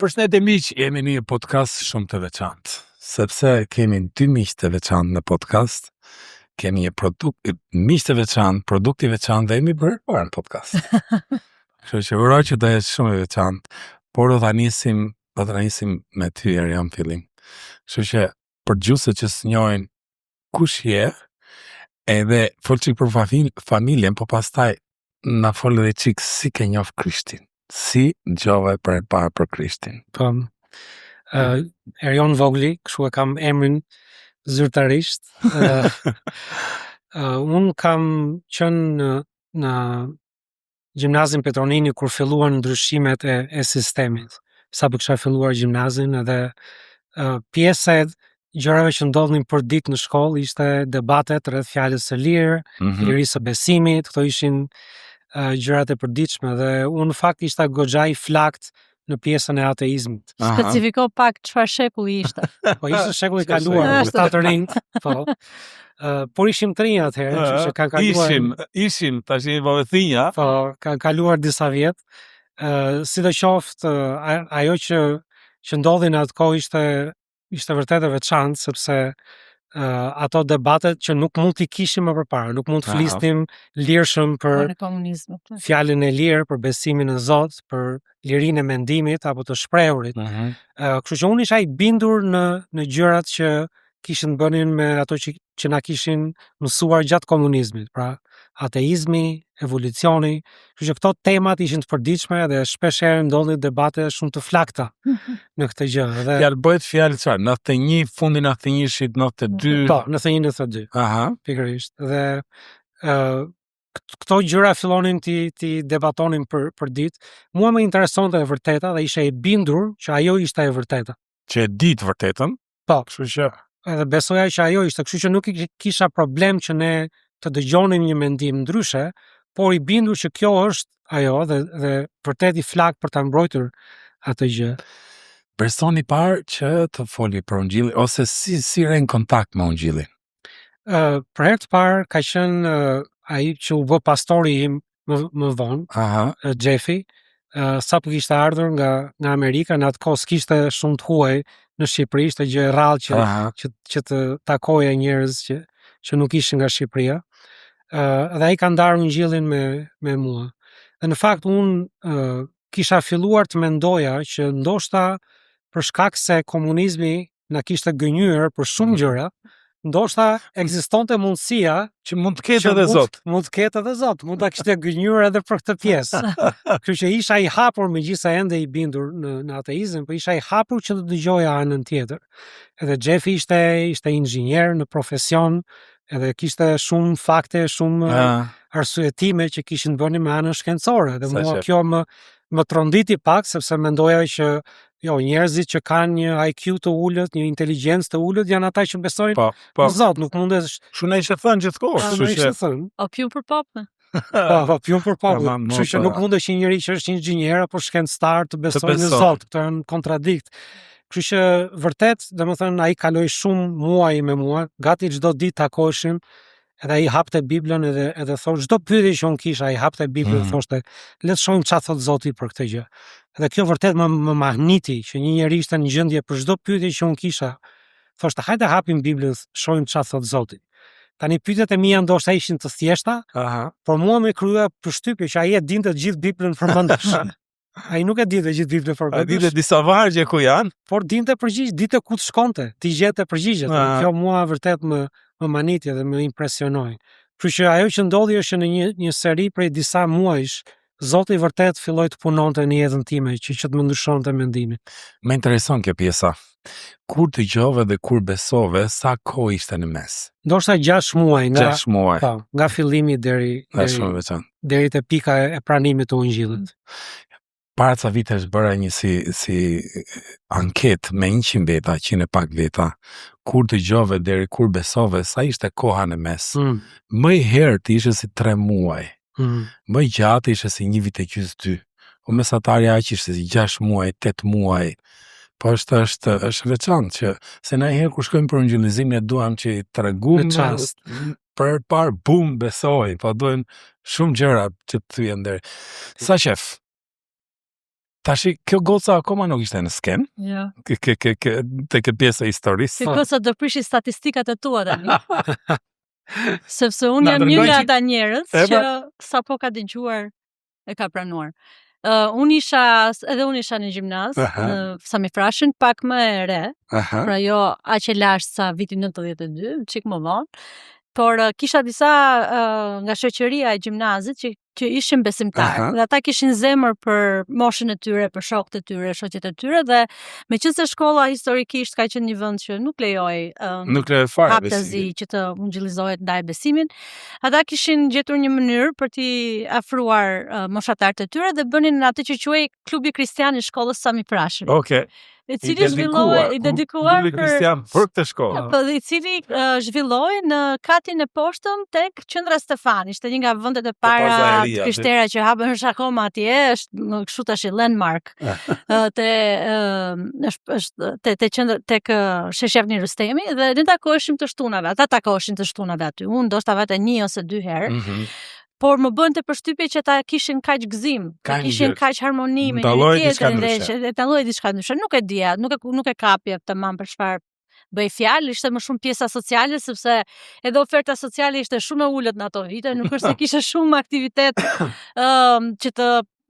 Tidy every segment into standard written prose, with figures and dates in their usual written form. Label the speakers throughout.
Speaker 1: Përshëndetje miq, jemi në një podcast shumë të veçantë, sepse kemi dy miq të veçantë në podcast, kemi një miq të veçantë, produkt i veçantë dhe jemi bërë parë në podcast. Kështu që uroj që do jetë shumë i veçantë, por do ta nisim me ty Erion fillim. Kështu që për gjusët që s'njohin kush je, edhe fol çik për familjen, po pastaj na fol edhe çik si ke njoh Krishtin. Si dëgjove për e parë për Krishtin?
Speaker 2: Po, Erion Vogli, kështu e kam emrin zyrtarisht. Unë kam qenë në gjimnazin Petronini kur filluan ndryshimet e sistemit. Sa për kisha filluar gjimnazin edhe pjesa e gjërave që ndodhin për ditë në shkollë ishte debatet rreth fjalës së lirë, lirisë së besimit, këto ishin gjërat e përditshme dhe unë në fakt ishta goxha i flakt në pjesën e ateizmit.
Speaker 3: Specifiko pak çfarë shekulli ishte.
Speaker 2: Po ishte shekulli i kaluar, shtatë rinjt, po. Por ishim të rinj atëherë, që kanë kaluar.
Speaker 1: Ishim tash jemi bavethinja.
Speaker 2: Po, kanë kaluar disa vjet. Sidoqoftë, ajo që ndodhi në atë kohë ishte vërtet e veçantë sepse ato debatet që nuk mund t'i kishim më përpara, nuk mund të flisnim lirshëm për fjalën e lirë, për besimin në Zot, për lirinë e mendimit apo të shprehurit. Kështu që unë isha i bindur në gjërat që kishin bënin me ato që na kishin mësuar gjatë komunizmit, pra ateizmi, evolucioni, kështu që këto temat ishin të përditshme dhe shpesh herë ndodhin debate shumë të flakta në këtë gjë.
Speaker 1: Fjalë bëhet fjalë çfarë? 91, fundi 91-shit, 92.
Speaker 2: Po, 91-92.
Speaker 1: Aha,
Speaker 2: pikërisht. Dhe këto gjëra fillonin ti debatonin për ditë. Mua më interesonte e vërteta dhe isha i bindur që ajo ishte e vërteta.
Speaker 1: Që e di të vërtetën?
Speaker 2: Po,
Speaker 1: kështu që
Speaker 2: edhe besoja që ajo ishte, kështu që nuk kisha problem që ne të dëgjonim një mendim ndryshe, por i bindur që kjo është ajo dhe vërtet i flak për ta mbrojtur atë gjë.
Speaker 1: Personi i parë që të foli për Ungjillin ose si rën kontakt me Ungjillin?
Speaker 2: Për herë të parë ka qenë ai që u bë pastori im më vonë, Jeffi, sapo kishte ardhur nga Amerika, në atë kohë s'kishte shumë të huaj në Shqipëri, ishte gjë e rrallë që të takoje njerëz që nuk ishin nga Shqipëria. Dhe ai ka ndarë Ungjillin me mua. Dhe në fakt unë kisha filluar të mendoja që ndoshta për shkak se komunizmi na kishte gënjur për shumë gjëra, ndoshta ekzistonte mundësia
Speaker 1: që mund të ketë edhe Zot.
Speaker 2: Mund të ketë edhe Zot, mund ta kishte gënjur edhe për këtë pjesë. Kështu që isha i hapur, megjithëse ende i bindur në ateizëm, por isha i hapur që të dëgjoja anën tjetër. Edhe Jeffi ishte inxhinier në profesion, edhe kishte shumë fakte, shumë arsyetime që kishin bënë me anën shkencore. Dhe mua kjo më tronditi pak, sepse mendoja që njerëzit që kanë një IQ të ulët, një inteligjencë të ulët, janë ata që besojnë në Zot, nuk mundesh.
Speaker 1: Kështu na ishte thënë gjithkohë,
Speaker 3: O piu për popë.
Speaker 2: Po, piu për popë. Kështu që nuk mundesh një njeri që është inxhinier apo shkencëtar të besojë në Zot, këto janë kontradikt. Kështu që vërtet, domethënë ai kaloi shumë muaj me mua, gati çdo ditë takoheshim. Edhe ai hapte Biblën edhe thoshte çdo pyetje që un kisha, ai hapte Biblën, thoshte le të shohim çfarë thot Zoti për këtë gjë. Dhe kjo vërtet më mahniti që një njeri ishte në gjendje për çdo pyetje që un kisha. Thoshte hajde hapim Biblën, shohim çfarë thot Zoti. Tani pyetjet e mia ndoshta ishin të thjeshta, por mua më krye përshtypje që ai e dinte të gjithë Biblën përmendesh. Ai nuk e dinte të gjithë Biblën përmendesh.
Speaker 1: Ai dinte disa vargje ku janë,
Speaker 2: por dinte përgjigje, dinte ku të shkonte, ti gjete përgjigjet. Kjo mua vërtet më maniti dhe më impresionoi. Kështu që ajo që ndodhi është në një seri prej disa muajsh, Zoti vërtet filloi të punonte në jetën time që të më ndryshonte mendimin.
Speaker 1: Më intereson kjo pjesa. Kur dëgjove dhe kur besove, sa kohë ishte në mes?
Speaker 2: Ndoshta 6 muaj,
Speaker 1: 6 muaj.
Speaker 2: Po, nga fillimi deri te pika e pranimit të Ungjillit.
Speaker 1: Para ca vitesh bëra një si anket me 100 veta, 100 e pak veta, kur dëgjove deri kur besove, sa ishte koha në mes. Më i herët ishte si 3 muaj. Më i gjatë ishte si 1 vit e gjys 2. O mesatarja aq ishte si 6 muaj, 8 muaj. Po është veçantë që se na herë kur shkojmë për ungjillizimin e duam që i tregojmë për parë bum besoj, po duhen shumë gjëra që të thyen deri. Sa qef Tashi, kjo goca akoma nuk ishte në sken,
Speaker 3: Jo.
Speaker 1: te këtë pjesë e historisë.
Speaker 3: Se goca do prishi statistikat e tua tani. Sepse unë
Speaker 1: Na
Speaker 3: jam një
Speaker 1: dërgoj
Speaker 3: nga
Speaker 1: që-
Speaker 3: ata njerëz
Speaker 1: Eba.
Speaker 3: që sapo ka dëgjuar e ka pranuar. Unë isha në gjimnaz,
Speaker 1: Aha.
Speaker 3: në Sami Frashin, pak më e re,
Speaker 1: Aha.
Speaker 3: pra jo aq e lashtë sa viti 92, çik më vonë, por kisha disa nga shoqëria e gjimnazit që ishin besimtarë.
Speaker 1: Aha.
Speaker 3: Dhe ata kishin zemër për moshën e tyre, për shokët e tyre, shoqet e tyre dhe meqense shkolla historikisht ka qenë një vend që nuk lejoi
Speaker 1: Nuk le fare
Speaker 3: haptazi që të ungjillizohet ndaj besimin, ata kishin gjetur një mënyrë për t'i afruar moshatarët e tyre dhe bënin atë që quhej klubi kristian i shkollës Sami Frashëri.
Speaker 1: Okej.
Speaker 3: I cili zhvilloi i dedikuar
Speaker 1: Klubi Kristian për këtë shkollë.
Speaker 3: po i cili zhvilloi në katin e poshtëm tek qendra Stefani, ishte një nga vendet e para
Speaker 1: Pazaeria,
Speaker 3: të Krishtera që hapën është akoma atje, është në kështu tash landmark. Te qendra tek Sheshevni Rustemi dhe ne takoheshim të shtunave. Ata takoheshin të shtunave aty. Unë ndoshta vetë 1 ose 2 herë. Por më bënte përshtypje që ta kishin kaq gëzim, kishin kaq harmoni me njëri tjetrin dhe dalloi diçka ndryshe. Nuk e dija, nuk e kapja tamam për çfarë bëj fjalë, ishte më shumë pjesa sociale sepse edhe oferta sociale ishte shumë e ulët në ato vite, nuk është se kishe shumë aktivitet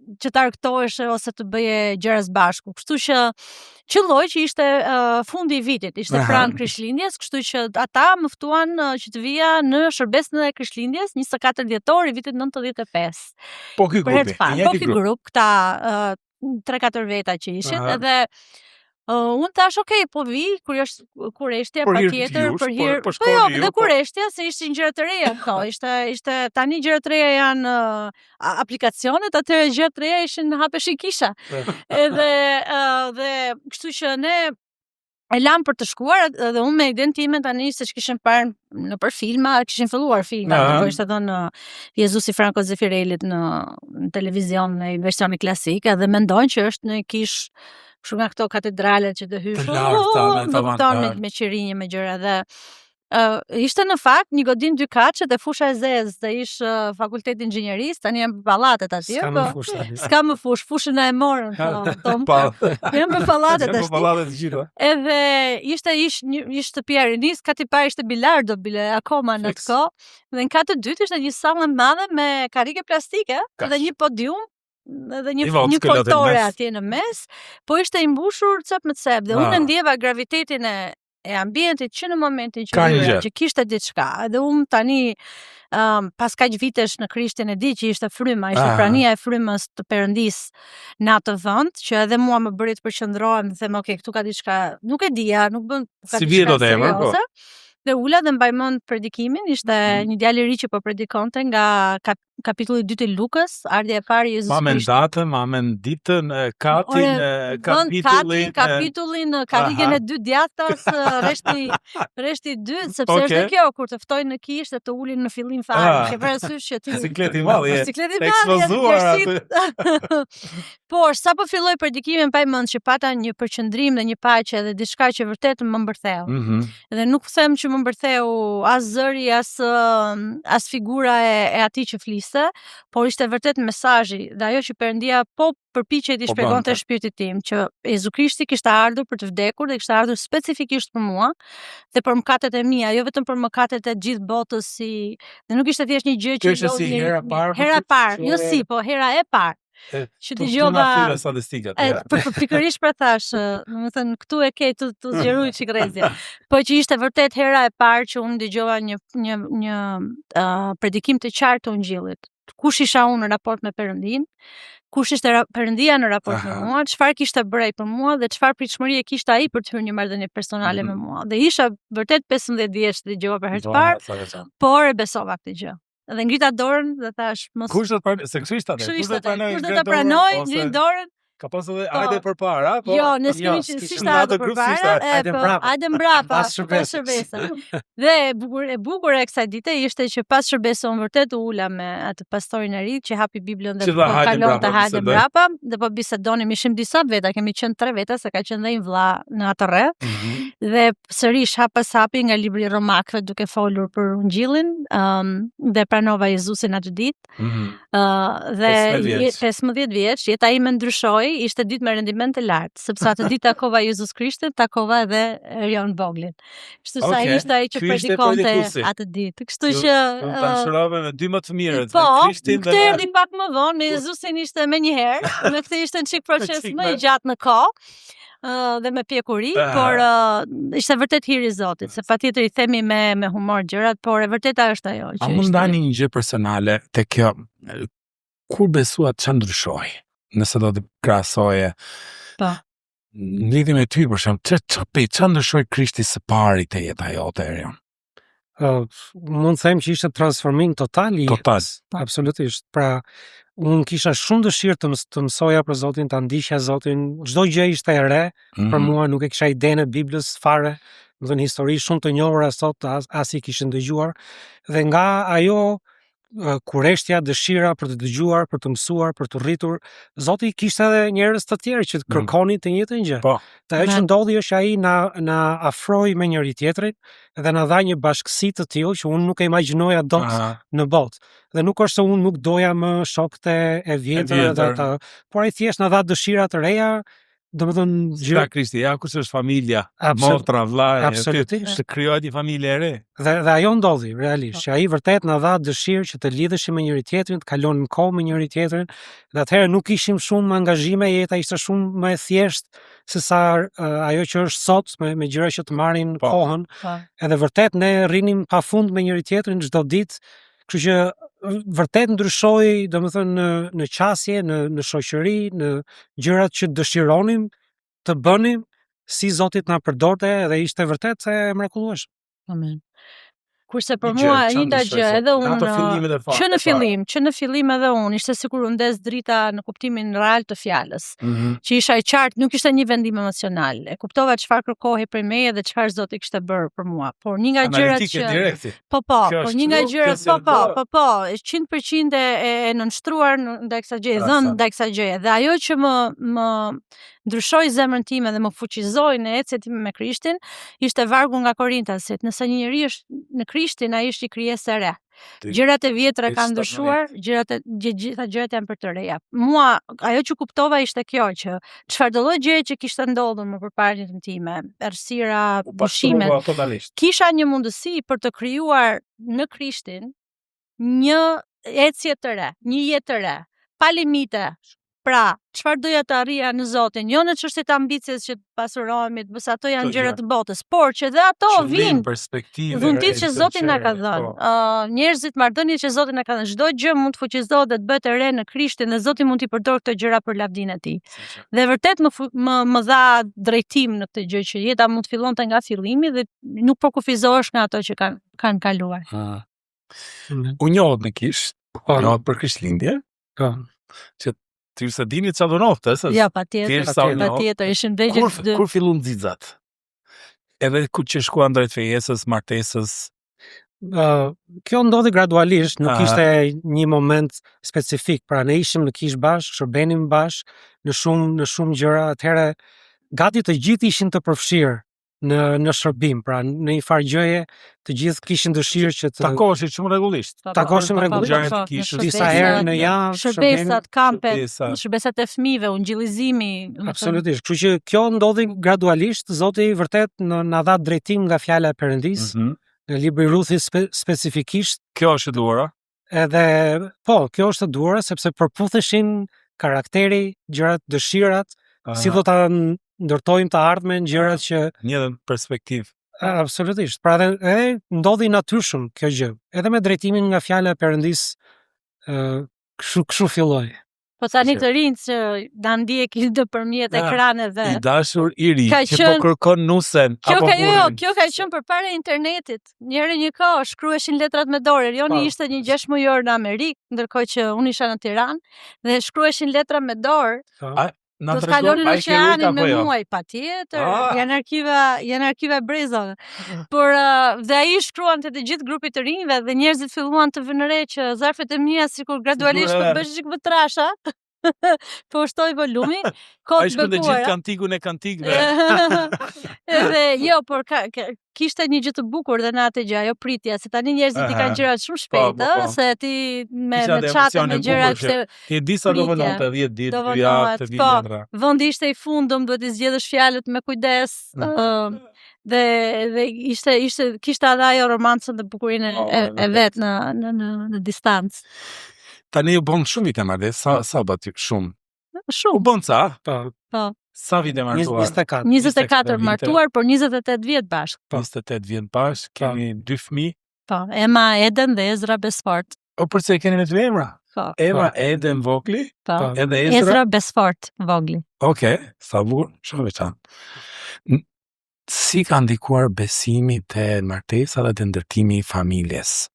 Speaker 3: që të argëtoheshe ose të bëje gjëra së bashku. Kështu që qëlloj që ishte fundi i vitit, ishte pranë Krishtlindjes, kështu që ata më ftuan që të vija në shërbesën e Krishtlindjes 24 dhjetor i vitit 95.
Speaker 1: Po ky grupi,
Speaker 3: po ky grup, këta 3-4 veta që ishin, edhe unë thash, okay, po vi, kur është kureshtja, patjetër, për hir. Po jo, dhe kureshtja se ishin gjëra të reja këto, ishte tani gjëra të reja janë aplikacionet, atëherë gjëra të reja ishin hapeshi kisha. Dhe kështu që ne e lam për të shkuar dhe unë me idenë time tani se kishin parë në për filma, kishin filluar filma, po ishte dhënë Jezusi Franco Zefirelit në televizion në versioni klasik, dhe mendojnë që është në kish shumë nga këto katedralet që të hysh me qirinje, me gjëra dhe ishte në fakt një godin 2 kaçe dhe fusha e zezë dhe ish fakulteti inxhinierisë, tani jam për pallatet atje, s'ka më fush, fushën e morën jam për pallatet ashtu. Edhe ishte shtëpia e rinis, kati parë ishte bilardo akoma në atë kohë, dhe në katë të dytë ishte një sallë e madhe me karrige plastike dhe një podium dhe një foltore atje në mes, po ishte i mbushur cep me cep dhe unë ndjeva gravitetin e ambientit që në momentin që kishte diçka. Dhe unë tani pas kaq vitesh në Krishtin e di që ishte fryma, ishte prania e frymës të Perëndis në atë vend, që edhe mua më bëri të përqendrohem dhe them, okay, këtu ka diçka, nuk e dija, nuk bën
Speaker 1: si vjen dot emër, po.
Speaker 3: Dhe ula dhe mbaj mend predikimin, ishte një djalë i ri që po predikonte nga kapitulli 2 i Lukës, ardhja e parë e Jezusit.
Speaker 1: Mamen datën, mamen ditën, katin,
Speaker 3: kapitullin, karrigen e 2 djathtas, reshti 2, sepse është kjo kur të ftojnë në kishë dhe të ulin në fillim fare. Ke parasysh që ti
Speaker 1: Sikleti i madh,
Speaker 3: eksplozuar aty. Por sapo filloi predikimin mbaj mend që pata një përqendrim dhe një paqe dhe diçka që vërtet më mbërtheu. Dhe nuk them që më mbërtheu as zëri, as figura e atij që fliste, por ishte vërtet mesazhi dhe ajo që Perëndia po përpiqej t'i shpjegonte shpirtit tim që Jezu Krishti kishte ardhur për të vdekur dhe kishte ardhur specifikisht për mua dhe për mëkatet e mia, jo vetëm për mëkatet e gjithë botës, dhe nuk ishte thjesht një gjë që
Speaker 1: ishte hera
Speaker 3: e parë, jo si, po hera e parë. Që dëgjova pikërisht për thash, domethënë këtu e ke të zgjeruj çikrezja. Po që ishte vërtet hera e parë që unë dëgjova një predikim të qartë të Ungjillit. Kush isha unë në raport me Perëndin? Kush ishte Perëndia në raport me mua? Çfarë kishte bërë ai për mua dhe çfarë pritshmërie kishte ai për të hyrë një marrëdhënie personale me mua? Dhe isha vërtet 15 vjeç dëgjova për herë të parë, por e besova këtë gjë. Dhe ngrita dorën dhe thash
Speaker 1: kush do të pranoj, se kush ishte atë?
Speaker 3: Kush do ta pranoj, ngrit dorën.
Speaker 1: Ka pas edhe hajde përpara, po.
Speaker 3: Jo, ne s'kemi si hajde përpara, hajde mbrapa, pas shërbesa. Dhe e bukur e kësaj dite ishte që pas shërbesës unë vërtet u ula me atë pastorin e ri që hapi Biblën dhe po kalonte hajde mbrapa, dhe po bisedonim, ishim disa veta, kemi qenë 3 veta, se ka qenë dhe një vlla në atë rreth. Dhe sërish hapi nga libri i Romakëve duke folur për Ungjillin, dhe pranova Jezusin atë ditë. Dhe 15 vjeç, jeta ime ndryshoi ndryshoi, ishte ditë me rendiment të lartë, sepse atë ditë takova Jezus Krishtin, takova edhe Erion Voglin. Kështu sa ishte ai që predikonte atë ditë. Kështu që
Speaker 1: bashkërove me dy më të mirët,
Speaker 3: po,
Speaker 1: Krishtin
Speaker 3: dhe erdhi pak më vonë, me Jezusin ishte më një herë, me këtë ishte një çik proces më i gjatë në kohë. Dhe me pjekuri, por ishte vërtet hiri i Zotit, se patjetër i themi me humor gjërat, por e vërteta është ajo që
Speaker 1: ishte. A mund ndani një gjë personale te kjo, kur besuat ç'a ndryshoi? Nëse do të krahasoje.
Speaker 3: Po.
Speaker 1: Në lidhje me ty, për shembull, ç'a ndryshoi Krishti së pari te jeta jote, Erion?
Speaker 2: Mund të them që ishte transformim total i jetës. Absolutisht. Pra, unë kisha shumë dëshirë të mësoja për Zotin, të ndiqja Zotin. Çdo gjë ishte e re për mua, nuk e kisha idenë e Biblës fare, do të thënë histori shumë të njohura sot as i kishin dëgjuar. Dhe nga ajo kureshtja, dëshira për të dëgjuar, për të mësuar, për të rritur, Zoti kishte edhe njerëz të tjerë që të kërkonin të njëjtën gjë.
Speaker 1: Po.
Speaker 2: Ajo që ndodhi është ai na afroi me njëri tjetrin dhe na dha një bashkësi të tillë që unë nuk e imagjinoja dot në botë. Dhe nuk është se unë nuk doja më shokët e vjetër edhe ata, por ai thjesht na dha dëshira të reja. Domethënë
Speaker 1: gjëra Krishti, ja kush është familja, motra, vllai, të krijohet një familje e re.
Speaker 2: Dhe ajo ndodhi realisht, që ai vërtet na dha dëshirë që të lidheshim me njëri tjetrin, të kalonim kohë me njëri tjetrin. Dhe atëherë nuk ishim shumë angazhime, jeta ishte shumë më e thjeshtë se sa ajo që është sot me gjëra që të marrin kohën. Edhe vërtet ne rrinim pafund me njëri tjetrin çdo ditë. Kështu që vërtet ndryshoi, domethënë në qasje, në shoqëri, në gjërat që dëshironim të bënim, si Zoti na përdorte dhe ishte vërtet e mrekullueshme.
Speaker 3: Amen. Kurse për mua e njëjta gjë, edhe unë që në fillim edhe unë ishte sikur u ndes drita në kuptimin real të fjalës. Që isha i qartë, nuk ishte një vendim emocional. E kuptova çfarë kërkohej prej meje dhe çfarë Zoti kishte bërë për mua. Por një nga gjërat që por një nga gjërat 100% e nënshtruar ndaj kësaj gjëje, dhënë ndaj kësaj gjëje. Dhe ajo që më ndryshoi zemrën time dhe më fuqizoi në ecjen time me Krishtin, ishte vargu nga Korintasit. Nëse një njeri është në Krishtin, ai është një krijesë e re. Gjërat e vjetra kanë ndryshuar, gjitha gjërat janë për të reja. Mua ajo që kuptova ishte kjo, që çfarëdo gjë që kishte ndodhur më përpara jetës time, errësira, dyshimet, kisha një mundësi për të krijuar në Krishtin një ecje të re, një jetë të re, pa limite. Pra, çfarë doja të arrija në Zotin, jo në çështje të ambicjes që pasurohemi, bës ato janë gjëra të botës, por që dhe ato vinë dhuntit që Zoti na ka dhënë. Njerëzit, marrëdhëniet që Zoti na ka dhënë, çdo gjë mund të fuqizohet dhe të bëhet e re në Krishtin dhe Zoti mund t'i përdorë këto gjëra për lavdinë e tij. Dhe vërtet më dha drejtim në këtë gjë që jeta mund të fillonte nga fillimi dhe nuk po kufizohesh nga ato që kanë kaluar.
Speaker 1: U njohët në Kish, njohët për Krishtlindje, që ti se dini çfarë do nofte,
Speaker 3: ja, patjetër, ishin vëgjë.
Speaker 1: Kur fillon nxixat? Edhe ku që shkuan drejt fejesës, martesës?
Speaker 2: Kjo ndodhi gradualisht, nuk ishte një moment specifik. Pra ne ishim në Kish bashkë, shërbenim bashkë në shumë gjëra. Atëherë gati të gjithë ishin të përfshirë në shërbim, pra në një farë gjëje të gjithë kishin dëshirë që të
Speaker 1: takoheshin shumë rregullisht.
Speaker 2: Disa herë në javë,
Speaker 3: shërbesat, kampe, shërbesat e fëmijëve, ungjillizimi.
Speaker 2: Absolutisht. Kështu që kjo ndodhi gradualisht, Zoti vërtet na dha drejtim nga fjala e Perëndisë, në librin e Ruthit specifikisht.
Speaker 1: Kjo është e duhura.
Speaker 2: Edhe kjo është e duhura sepse përputheshin karakteri, gjërat, dëshirat, si do ta ndërtojmë të ardhmen, gjërat që
Speaker 1: një perspektivë.
Speaker 2: Absolutisht. Pra edhe ndodhi natyrshëm kjo gjë. Edhe me drejtimin nga fjala e Perëndisë, kështu filloi.
Speaker 3: Po tani të rinj që na ndjekin nëpërmjet ekraneve.
Speaker 1: I dashur i ri që po kërkon nusen apo burrin.
Speaker 3: Kjo ka qenë përpara internetit. Njëherë një kohë shkruheshin letrat me dorë. Joni ishte një 6 mujor në Amerikë, ndërkohë që unë isha në Tiranë dhe shkruheshin letra me dorë. Do të kalonin oqeanin me muaj, patjetër, janë arkiva brezave. Por dhe ai shkruante të gjithë grupit të rinjve dhe njerëzit filluan të vënë re që zarfet e mia sikur gradualisht po bësh çik më trasha. po shtoj volumin,
Speaker 1: Ai
Speaker 3: kot
Speaker 1: shkon të gjithë
Speaker 3: bekuara.
Speaker 1: kantikun e kantikëve.
Speaker 3: Edhe jo, por kishte një gjë të bukur dhe në atë gjë, ajo pritja, se tani njerëzit i kanë gjërat shumë shpejt,
Speaker 1: po.
Speaker 3: se ti me
Speaker 1: Kisha dhe
Speaker 3: çate
Speaker 1: emocione
Speaker 3: me gjëra
Speaker 1: bukur që
Speaker 3: kështu.
Speaker 1: ti di sa do vononte 10 ditë, 2 javë të vinë ndra.
Speaker 3: Vendi ishte i fundëm, duhet i zgjedhësh fjalët me kujdes. Dhe kishte edhe ajo romancën dhe bukurinë e vet në distancë.
Speaker 1: Tani u bën shumë vite marrë, sa bati shumë.
Speaker 3: Shumë.
Speaker 1: U bën sa?
Speaker 3: Po.
Speaker 1: Sa vite martuar?
Speaker 3: 24 martuar, por 28 vjet bashkë.
Speaker 1: 28 vjet bashkë, kemi 2 fëmijë.
Speaker 3: Po, Emma Eden dhe Ezra Besfort.
Speaker 1: O përse keni me 2 emra?
Speaker 3: Po.
Speaker 1: Emma Eden vogli, edhe
Speaker 3: Ezra Besfort vogli.
Speaker 1: Okej, sa bukur, shumë veçantë. Si ka ndikuar besimi te martesa dhe te ndërtimi i familjes?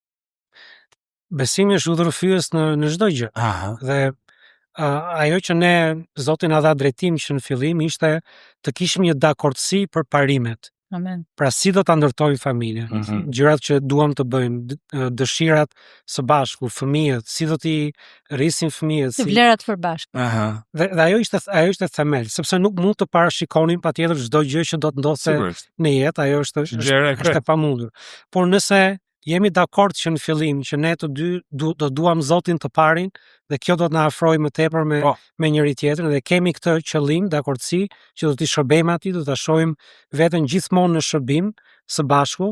Speaker 2: Besimi është udhërfyes në çdo gjë. Dhe ajo që ne Zoti na dha drejtim që në fillim ishte të kishim një dakordsi për parimet.
Speaker 3: Amen.
Speaker 2: Pra si do ta ndërtojmë familjen, gjërat që duam të bëjmë, dëshirat së bashku, fëmijët, si do t'i rrisim fëmijët,
Speaker 3: vlerat përbashkë.
Speaker 2: Dhe ajo ishte themel, sepse nuk mund të parashikonim patjetër çdo gjë që do të ndodhte në jetë, ajo është e pamundur. Por nëse jemi dakord që në fillim që ne të dy do duam Zotin të parin dhe kjo do të na afrojë më tepër me njëri tjetrin dhe kemi këtë qëllim, dakordsi që do t'i shërbejmë atij, do ta shohim veten gjithmonë në shërbim së bashku.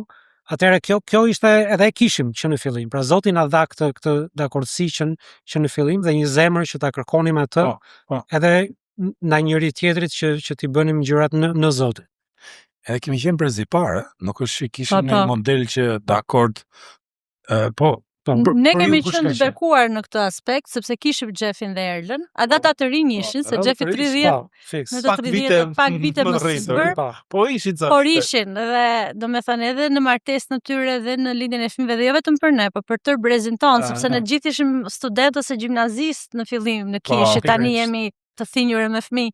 Speaker 2: Atëherë kjo ishte edhe e kishim që në fillim. Pra Zoti na dha këtë dakordsi që në fillim dhe një zemër që ta kërkonim atë, edhe na njëri tjetrit që t'i bënim gjërat në Zotin.
Speaker 1: Edhe kemi qenë brezipare, nuk është që kishim një model që dakord,
Speaker 3: ne kemi qenë të bekuar në këtë aspekt, sepse kishim Xhefin dhe Erlën, ata të rinj ishin, se Xhefi 30, në të 30 pak vite më së
Speaker 1: por ishin
Speaker 3: dhe do me thënë edhe në martesën e tyre dhe në lindjen e fëmijëve dhe jo vetëm për ne, por për tërë brezin tonë, sepse ne gjithë ishim studentë ose gjimnazistë në fillim në kishë, tani jemi të thinjur me fëmijë.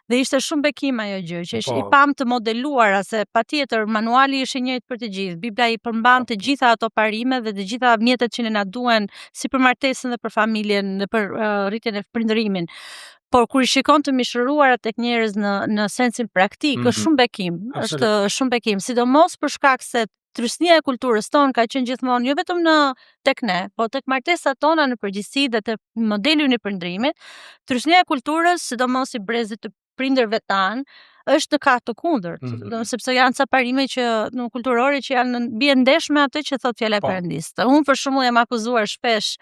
Speaker 3: Dhe ishte shumë bekim ajo gjë, që i pam të modeluara, se patjetër manuali ishte i njëjtë për të gjithë. Bibla i përmban të gjitha ato parime dhe të gjitha mjetet që ne na duhen si për martesën dhe për familjen dhe për rritjen e prindërimin. Por kur i shikon të mishëruara tek njerëz në sensin praktik, është shumë bekim, është shumë bekim, sidomos për shkak se trysnia e kulturës tonë ka qenë gjithmonë jo vetëm tek ne, po tek martesat tona në përgjithësi dhe tek modelin e prindërimit, trysnia e kulturës, sidomos i brezit të prindërve tanë, është në kaq të kundërt, sepse janë ca parime që në kulturore që janë bie ndesh me atë që thot fjala e Perëndis. Unë për shembull jam akuzuar shpesh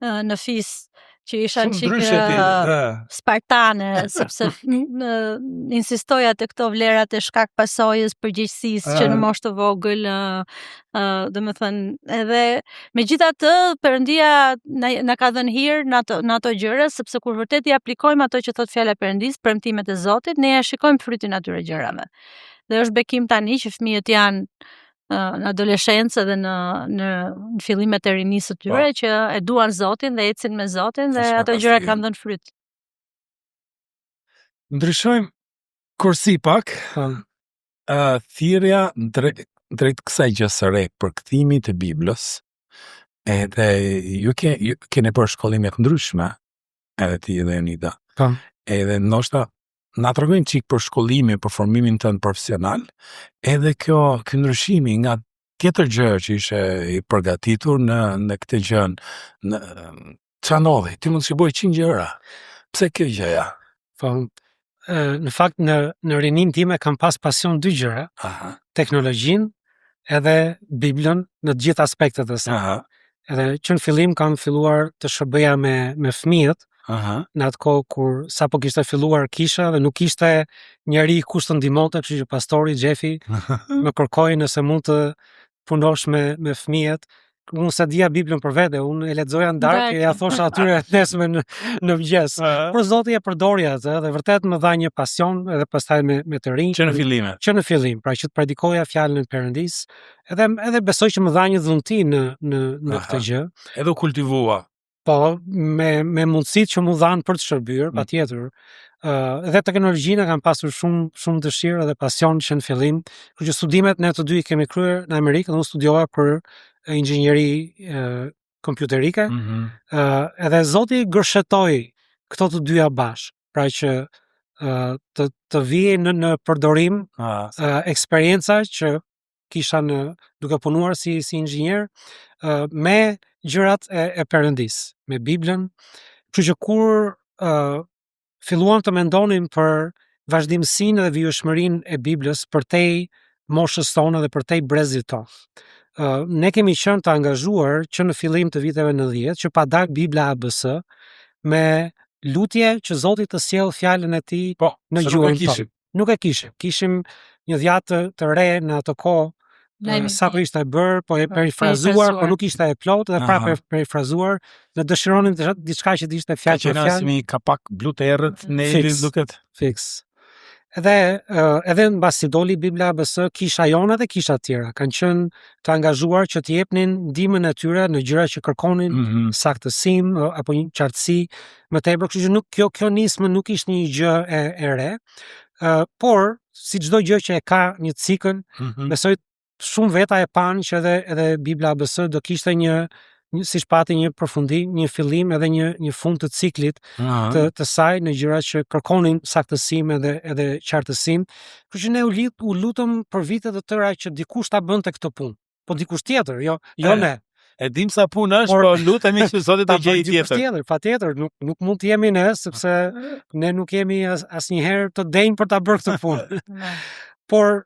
Speaker 3: në fis që isha spartane, sepse insistoja të këto vlerat e shkak pasojës, përgjegjësisë që në moshë të vogël, domethënë edhe megjithatë Perëndia na ka dhënë hir në ato gjëra, sepse kur vërtet i aplikojmë ato që thot fjala e Perëndis, premtimet e Zotit, ne ja shikojmë frutin atyre gjërave. Dhe është bekim tani që fëmijët janë në adoleshencë dhe në fillimet e rinisë të tyre që e duan Zotin dhe ecin me Zotin dhe ato gjëra kanë dhënë fryt.
Speaker 1: Ndryshojmë kursi pak, thirrja drejt kësaj gjë së re për kthimin e Biblës, edhe ju keni për shkollime të ndryshme, edhe ti dhe Jonida. Edhe ndoshta na tregojnë çik për shkollimin, për formimin tënd profesional, edhe ky ndryshimi nga tjetër gjë që ishe i përgatitur në këtë gjë, çfarë ndodhi? Ti mund të shpjegoj 100 gjëra. Pse kjo gjëja?
Speaker 2: Në fakt në rinin time kam pas pasion 2 gjëra, teknologjinë edhe Biblën në të gjithë aspektet e saj. Edhe që në fillim kam filluar të shërbeja me fëmijët, në atë kohë kur sapo kishte filluar kisha dhe nuk ishte njeri kush të ndihmonte, kështu që pastori Xhefi më kërkoi nëse mund të punosh me fëmijët. Unë sa dija Biblën për vete, unë e lexoja në darkë, ja thosha atyre nesme në mëngjes. Por Zoti e përdori atë dhe vërtet më dha një pasion edhe pastaj me të rinj. Që në fillim, pra që të predikoja fjalën e Perëndis, edhe besoj që më dha një dhunti në këtë gjë.
Speaker 1: Edhe u kultivua.
Speaker 2: Po, me mundësitë që mu dhanë për të shërbyer, patjetër. Edhe teknologjinë kam pasur shumë dëshirë dhe pasion që në fillim, kështu që studimet ne të dy i kemi kryer në Amerikë, dhe unë studiova për inxhinieri kompjuterike, edhe Zoti gërshetoi këto të dyja bashkë, pra që të vijë në përdorim eksperienca që kisha duke punuar si inxhinier me gjërat e Perëndis, me Biblën, kështu që kur filluam të mendonim për vazhdimsinë dhe vijshmërinë e Biblës përtej moshës tonë dhe përtej brezit tonë. Ne kemi qenë të angazhuar që në fillim të viteve 90 që pa dalë Bibla ABS me lutje që Zoti të sjellë fjalën e tij në gjuhën tonë. Nuk e kishim. Kishim një dhjatë të re në atë kohë, sa po ishte e bërë, po e perifrazuar, po nuk ishte e plotë dhe prapë perifrazuar, dhe dëshironim diçka që të ishte fjalë për fjalë.
Speaker 1: Me kapak blu të errët në duket
Speaker 2: fiks. Edhe mbasi doli Bibla ABS, kisha jona dhe kisha tjera kanë qenë të angazhuar që të jepnin ndihmën e tyre në gjëra që kërkonin saktësimë apo një qartësi më tepër, kështu që kjo nismë nuk ishte një gjë e re, por si çdo gjë që e ka një cikël, besoj shumë veta e panë që edhe Bibla ABS do kishte siç pati një përfundim, një fillim edhe një fund të ciklit të saj në gjëra që kërkonin saktësimë edhe qartësimë. Kështu që ne u lutëm për vite të tëra që dikush ta bënte këtë punë, po dikush tjetër, jo ne.
Speaker 1: E dim sa punë është, po lutemi që Zoti të gjejë tjetër.
Speaker 2: Patjetër, nuk mund të jemi ne, sepse ne nuk jemi asnjëherë të denjë për ta bërë këtë punë. Por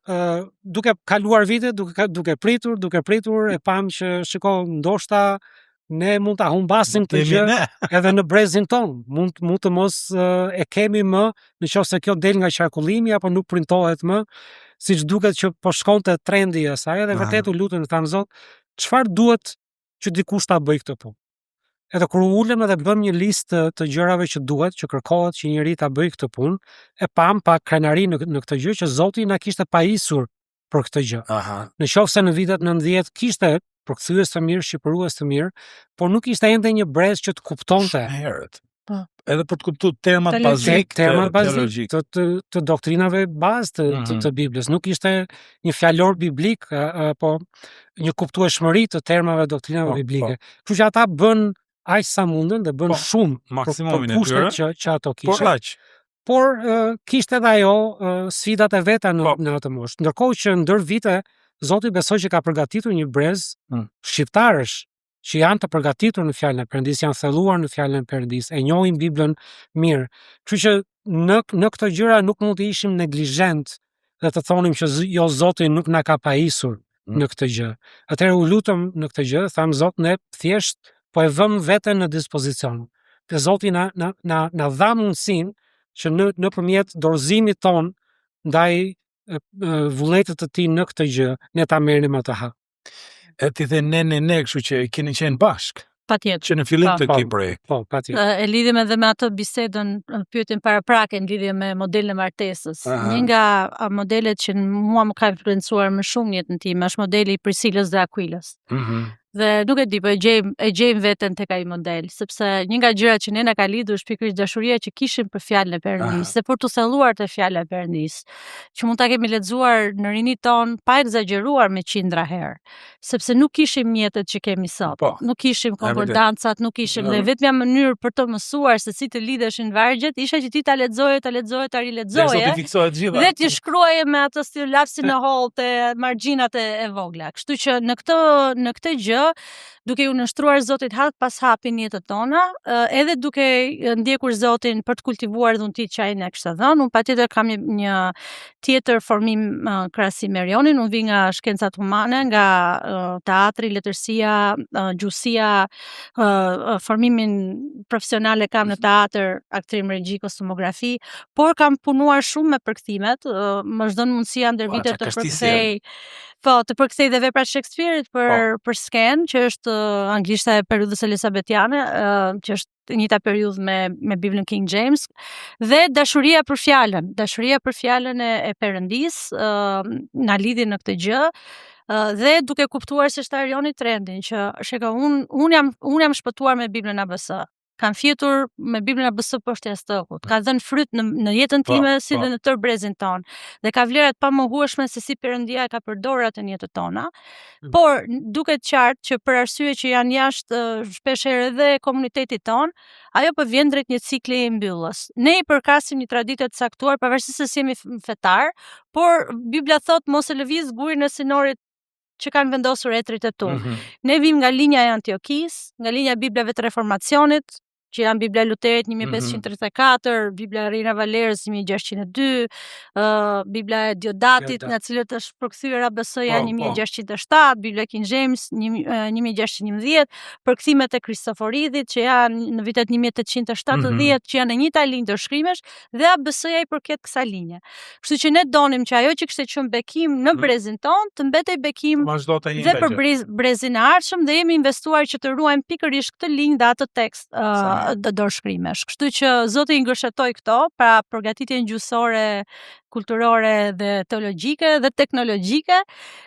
Speaker 2: duke kaluar vite, duke pritur, e pam që ndoshta ne mund ta humbasim këtë gjë edhe në brezin ton. Mund të mos e kemi më, nëse kjo del nga qarkullimi apo nuk printohet më, siç duket që po shkonte trendi i asaj, edhe vërtet u lutëm dhe thamë Zot, çfarë duhet që dikush ta bëj këtë punë. Edhe kur ulëm edhe bëm një listë të gjërave që duhet, që kërkohet që njëri ta bëj këtë punë, e pam pa krenari në këtë gjë që Zoti na kishte pajisur për këtë gjë. Në qoftë se në vitet 90 kishte përkthyes të mirë, shqipërues të mirë, por nuk ishte ende një brez që të kuptonte.
Speaker 1: Edhe për të kuptuar termat bazik
Speaker 2: të doktrinave bazë të Biblës, nuk ishte një fjalor biblik, apo një kuptueshmëri të termave doktrinave biblike. Kështu që ata bën aq sa mundën dhe bën shumë
Speaker 1: maksimumin e tyre
Speaker 2: që ato kishin. Por kishte edhe ajo sfidat e veta në atë moshë. Ndërkohë që ndër vite Zoti besoj që ka përgatitur një brez shqiptarësh që janë të përgatitur në fjalën e Perëndis, janë thelluar në fjalën e Perëndis, e njohin Biblën mirë. Kështu që në këto gjëra nuk mund të ishim neglizhent dhe të thonim që jo Zoti nuk na ka pajisur në këtë gjë. Atëherë u lutëm në këtë gjë, thamë Zot, ne thjesht po e vëmë veten në dispozicion. Dhe Zoti na dha mundësinë që nëpërmjet dorëzimit ton ndaj vullnetit të tij në këtë gjë, ne ta merrnim atë hap.
Speaker 1: E ti dhe ne, kështu që keni qenë bashkë.
Speaker 3: Patjetër.
Speaker 1: Që në fillim të këtij projekt.
Speaker 2: Po, patjetër.
Speaker 3: E lidhim edhe me atë bisedën, pyetjen paraprake në lidhje me modelin e martesës. Një nga modelet që mua më ka influencuar më shumë në jetën time është modeli i Priscilës dhe Aquilës. Dhe nuk e di, po e gjejm veten tek ai model, sepse një nga gjërat që ne na ka lidhur është pikërisht dashuria që kishim për fjalën e Perëndis, dhe për të thelluar te fjala e Perëndis, që mund ta kemi lexuar në rinin ton pa egzageruar me qindra herë, sepse nuk kishim mjetet që kemi sot. Nuk kishim konkordancat, nuk kishim, dhe vetmja mënyrë për të mësuar se si të lidheshin vargjet ishte që ti ta lexoje, ta rilexoje. Dhe ti shkruaje me atë stil lapsin e holl te margjinat e vogla. Kështu që në këtë gjë, duke u nështruar Zotit hap pas hapi në jetën tona, edhe duke ndjekur Zotin për të kultivuar dhuntit që ai na kishte dhënë. Unë patjetër kam një tjetër formim krahasim me Erionin. Unë vi nga shkencat humane, nga teatri, letërsia, gjuhësia, formimin profesional e kam në teatr, aktrim, regji, kostumografi, por kam punuar shumë me përkthimet, më është dhënë mundësia ndër vite të përkthej dhe veprat Shakespeare-it për sken, që është anglishta e periudhës elizabetiane, që është njëjta periudhë me Biblën King James, dhe dashuria për fjalën e Perëndis na lidhi në këtë gjë. Dhe duke kuptuar se shta Erioni trendin, që sheko, unë jam shpëtuar me Biblën ABS. kanë fjetur me Biblën ABS poshtë jashtëkut. Ka dhënë fryt në jetën time si dhe në tërë brezin ton. Dhe ka vlerat pa mohueshme se si Perëndia e ka përdorur atë në jetën tona. Por duket qartë që për arsye që janë jashtë shpeshherë edhe komunitetit ton, ajo po vjen drejt një cikli i mbyllës. Ne i përkasim një traditë të caktuar pavarësisht se jemi fetar, por Bibla thot mos e lëviz gurin e sinorit që kanë vendosur etrit e tu. Ne vim nga linja e Antiokis, nga linja e Biblave të Reformacionit, që janë Bibla e Luterit 1534, Bibla e Rina Valerës 1602, Bibla e Diodatit, nga cilët është përkthyer ABS-ja 1607, Bibla e King James 1611, përkthimet e Kristoforidhit që janë në vitet 1870, që janë në njëjta linjë ndërshkrimesh, dhe ABS-ja i përket kësaj linje. Kështu që ne donim që ajo që kishte qenë bekim në brezin ton, të mbetej bekim dhe për brezin e ardhshëm, dhe jemi investuar që të ruajmë pikërisht këtë linjë dhe atë tekst të dorëshkrimesh. Kështu që Zoti i ngëshetoi këto, pra përgatitjen gjuhësore, kulturore dhe teologjike dhe teknologjike,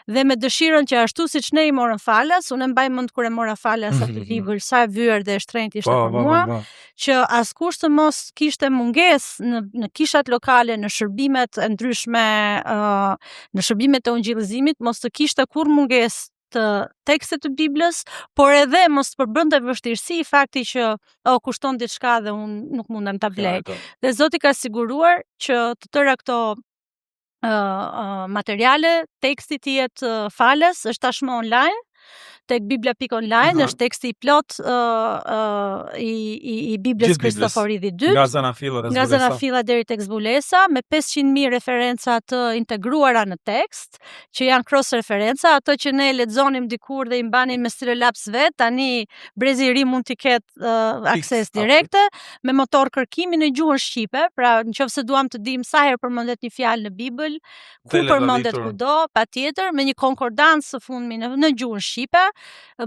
Speaker 3: dhe me dëshirën që ashtu siç ne i morëm falas, unë mbaj mend kur e mora falas atë libër, sa e vyer dhe e shtrenjtë ishte për mua, që askush të mos kishte mungesë në kishat lokale, në shërbimet e ndryshme, në shërbimet e ungjillëzimit, mos të kishte kurrë mungesë të tekstet të Biblës, por edhe mos të përbënte vështirësi i fakti që kushton diçka dhe unë nuk mundem ta blej. Dhe Zoti ka siguruar që të tëra këto materiale, teksti të jetë falas, është tashmë online. Tek biblia.online është teksti i plot i Biblës Kristoforidhit 2, nga Zanafilla deri tek Zbulesa, me 500.000 referenca të integruara në tekst, që janë cross referenca, ato që ne lexonim dikur dhe i mbanin me stilolaps vet, tani brezi i ri mund t'i ketë akses direkte me motor kërkimi në gjuhën shqipe. Pra nëse duam të dim sa herë përmendet një fjalë në Bibël, ku përmendet kudo, patjetër me një konkordancë së fundmi në gjuhën shqipe,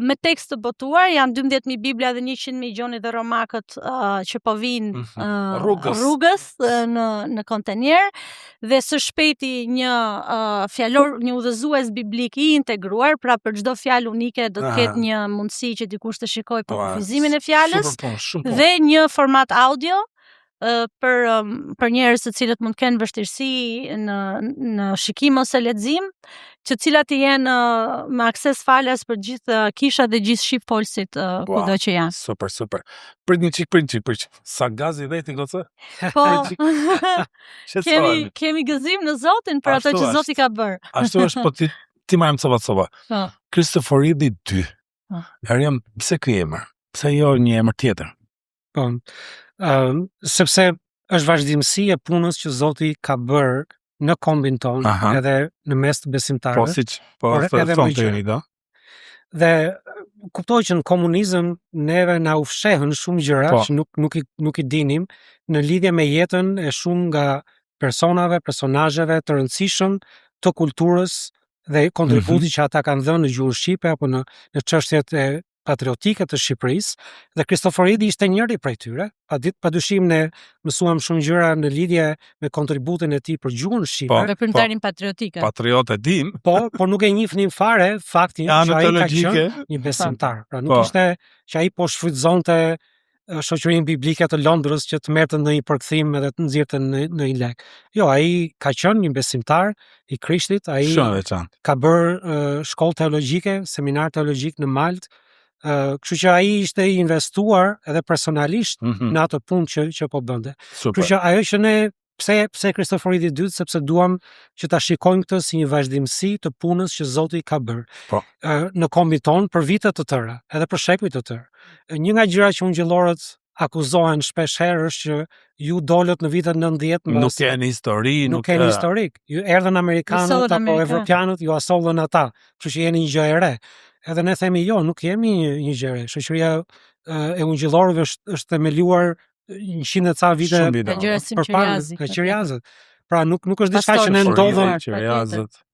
Speaker 3: me tekst të botuar, janë 12.000 Bibla dhe 100.000 Gjoni dhe Romakët që po vinë rrugës në kontenjer, dhe së shpejti një fjalor, një udhëzues biblik i integruar, pra për çdo fjalë unike do të ketë një mundësi që dikush të shikojë për kufizimin e fjalës, dhe një format audio për njerëz të cilët mund të kenë vështirësi në shikim ose lexim, të cilat i jenë me akses falas për gjithë kishat dhe gjithë shqipfolësit kudo që janë.
Speaker 1: Super. Për një çik, sa gazi veti goce?
Speaker 3: Po. Kemi gëzim në Zotin për ato që Zoti ka bërë.
Speaker 1: Ashtu është, po ti marrim coba. Kristoforidhit 2. Ariam, pse ky emër? Pse jo një emër tjetër?
Speaker 2: Po. Sepse është vazhdimësi e punës që Zoti ka bërë në kombin ton, edhe në mes të besimtarëve. Dhe kuptoj që në komunizëm neve na u fshehën shumë gjëra që nuk i dinim në lidhje me jetën e shumë nga personazheve të rëndësishëm të kulturës dhe kontributi që ata kanë dhënë në gjuhën shqipe apo në çështjet e patriotike të Shqipërisë, dhe Kristoforidi ishte njëri prej tyre. Padyshim ne mësuam shumë gjëra në lidhje me kontributin e tij për gjuhën shqipe.
Speaker 3: Veprimtarin patriotike.
Speaker 1: Patriot e dim.
Speaker 2: Por nuk e njihnin fare faktin që ai ka qenë një besimtar. Pra nuk ishte që ai po shfrytëzonte shoqërinë biblike të Londrës që të merrte në një përkthim edhe të nxirrte në një lek. Jo, ai ka qenë një besimtar i Krishtit, ai ka bërë shkollë teologjike, seminar teologjik në Malt. Kështu që ai ishte i investuar edhe personalisht në atë punë që po bënte. Kështu që ajo që ne pse Kristoforidi 2, sepse duam që ta shikojmë këtë si një vazhdimsi të punës që Zoti ka bërë në kombin ton për vite të tëra, edhe për shekuj të tërë. Një nga gjërat që ungjillorët akuzohen shpesh herë është që ju dolët në vitet 90
Speaker 1: nuk keni histori,
Speaker 2: nuk keni historik. Ju erdhën amerikanët apo evropianët, ju asollën ata. Kështu që jeni një gjë e re. Edhe ne themi jo, nuk jemi një gjë e re. Shoqëria e ungjillorëve është themeluar 100 e ca vite përpara nga Qiriazët. Pra nuk është diçka që ne ndodhëm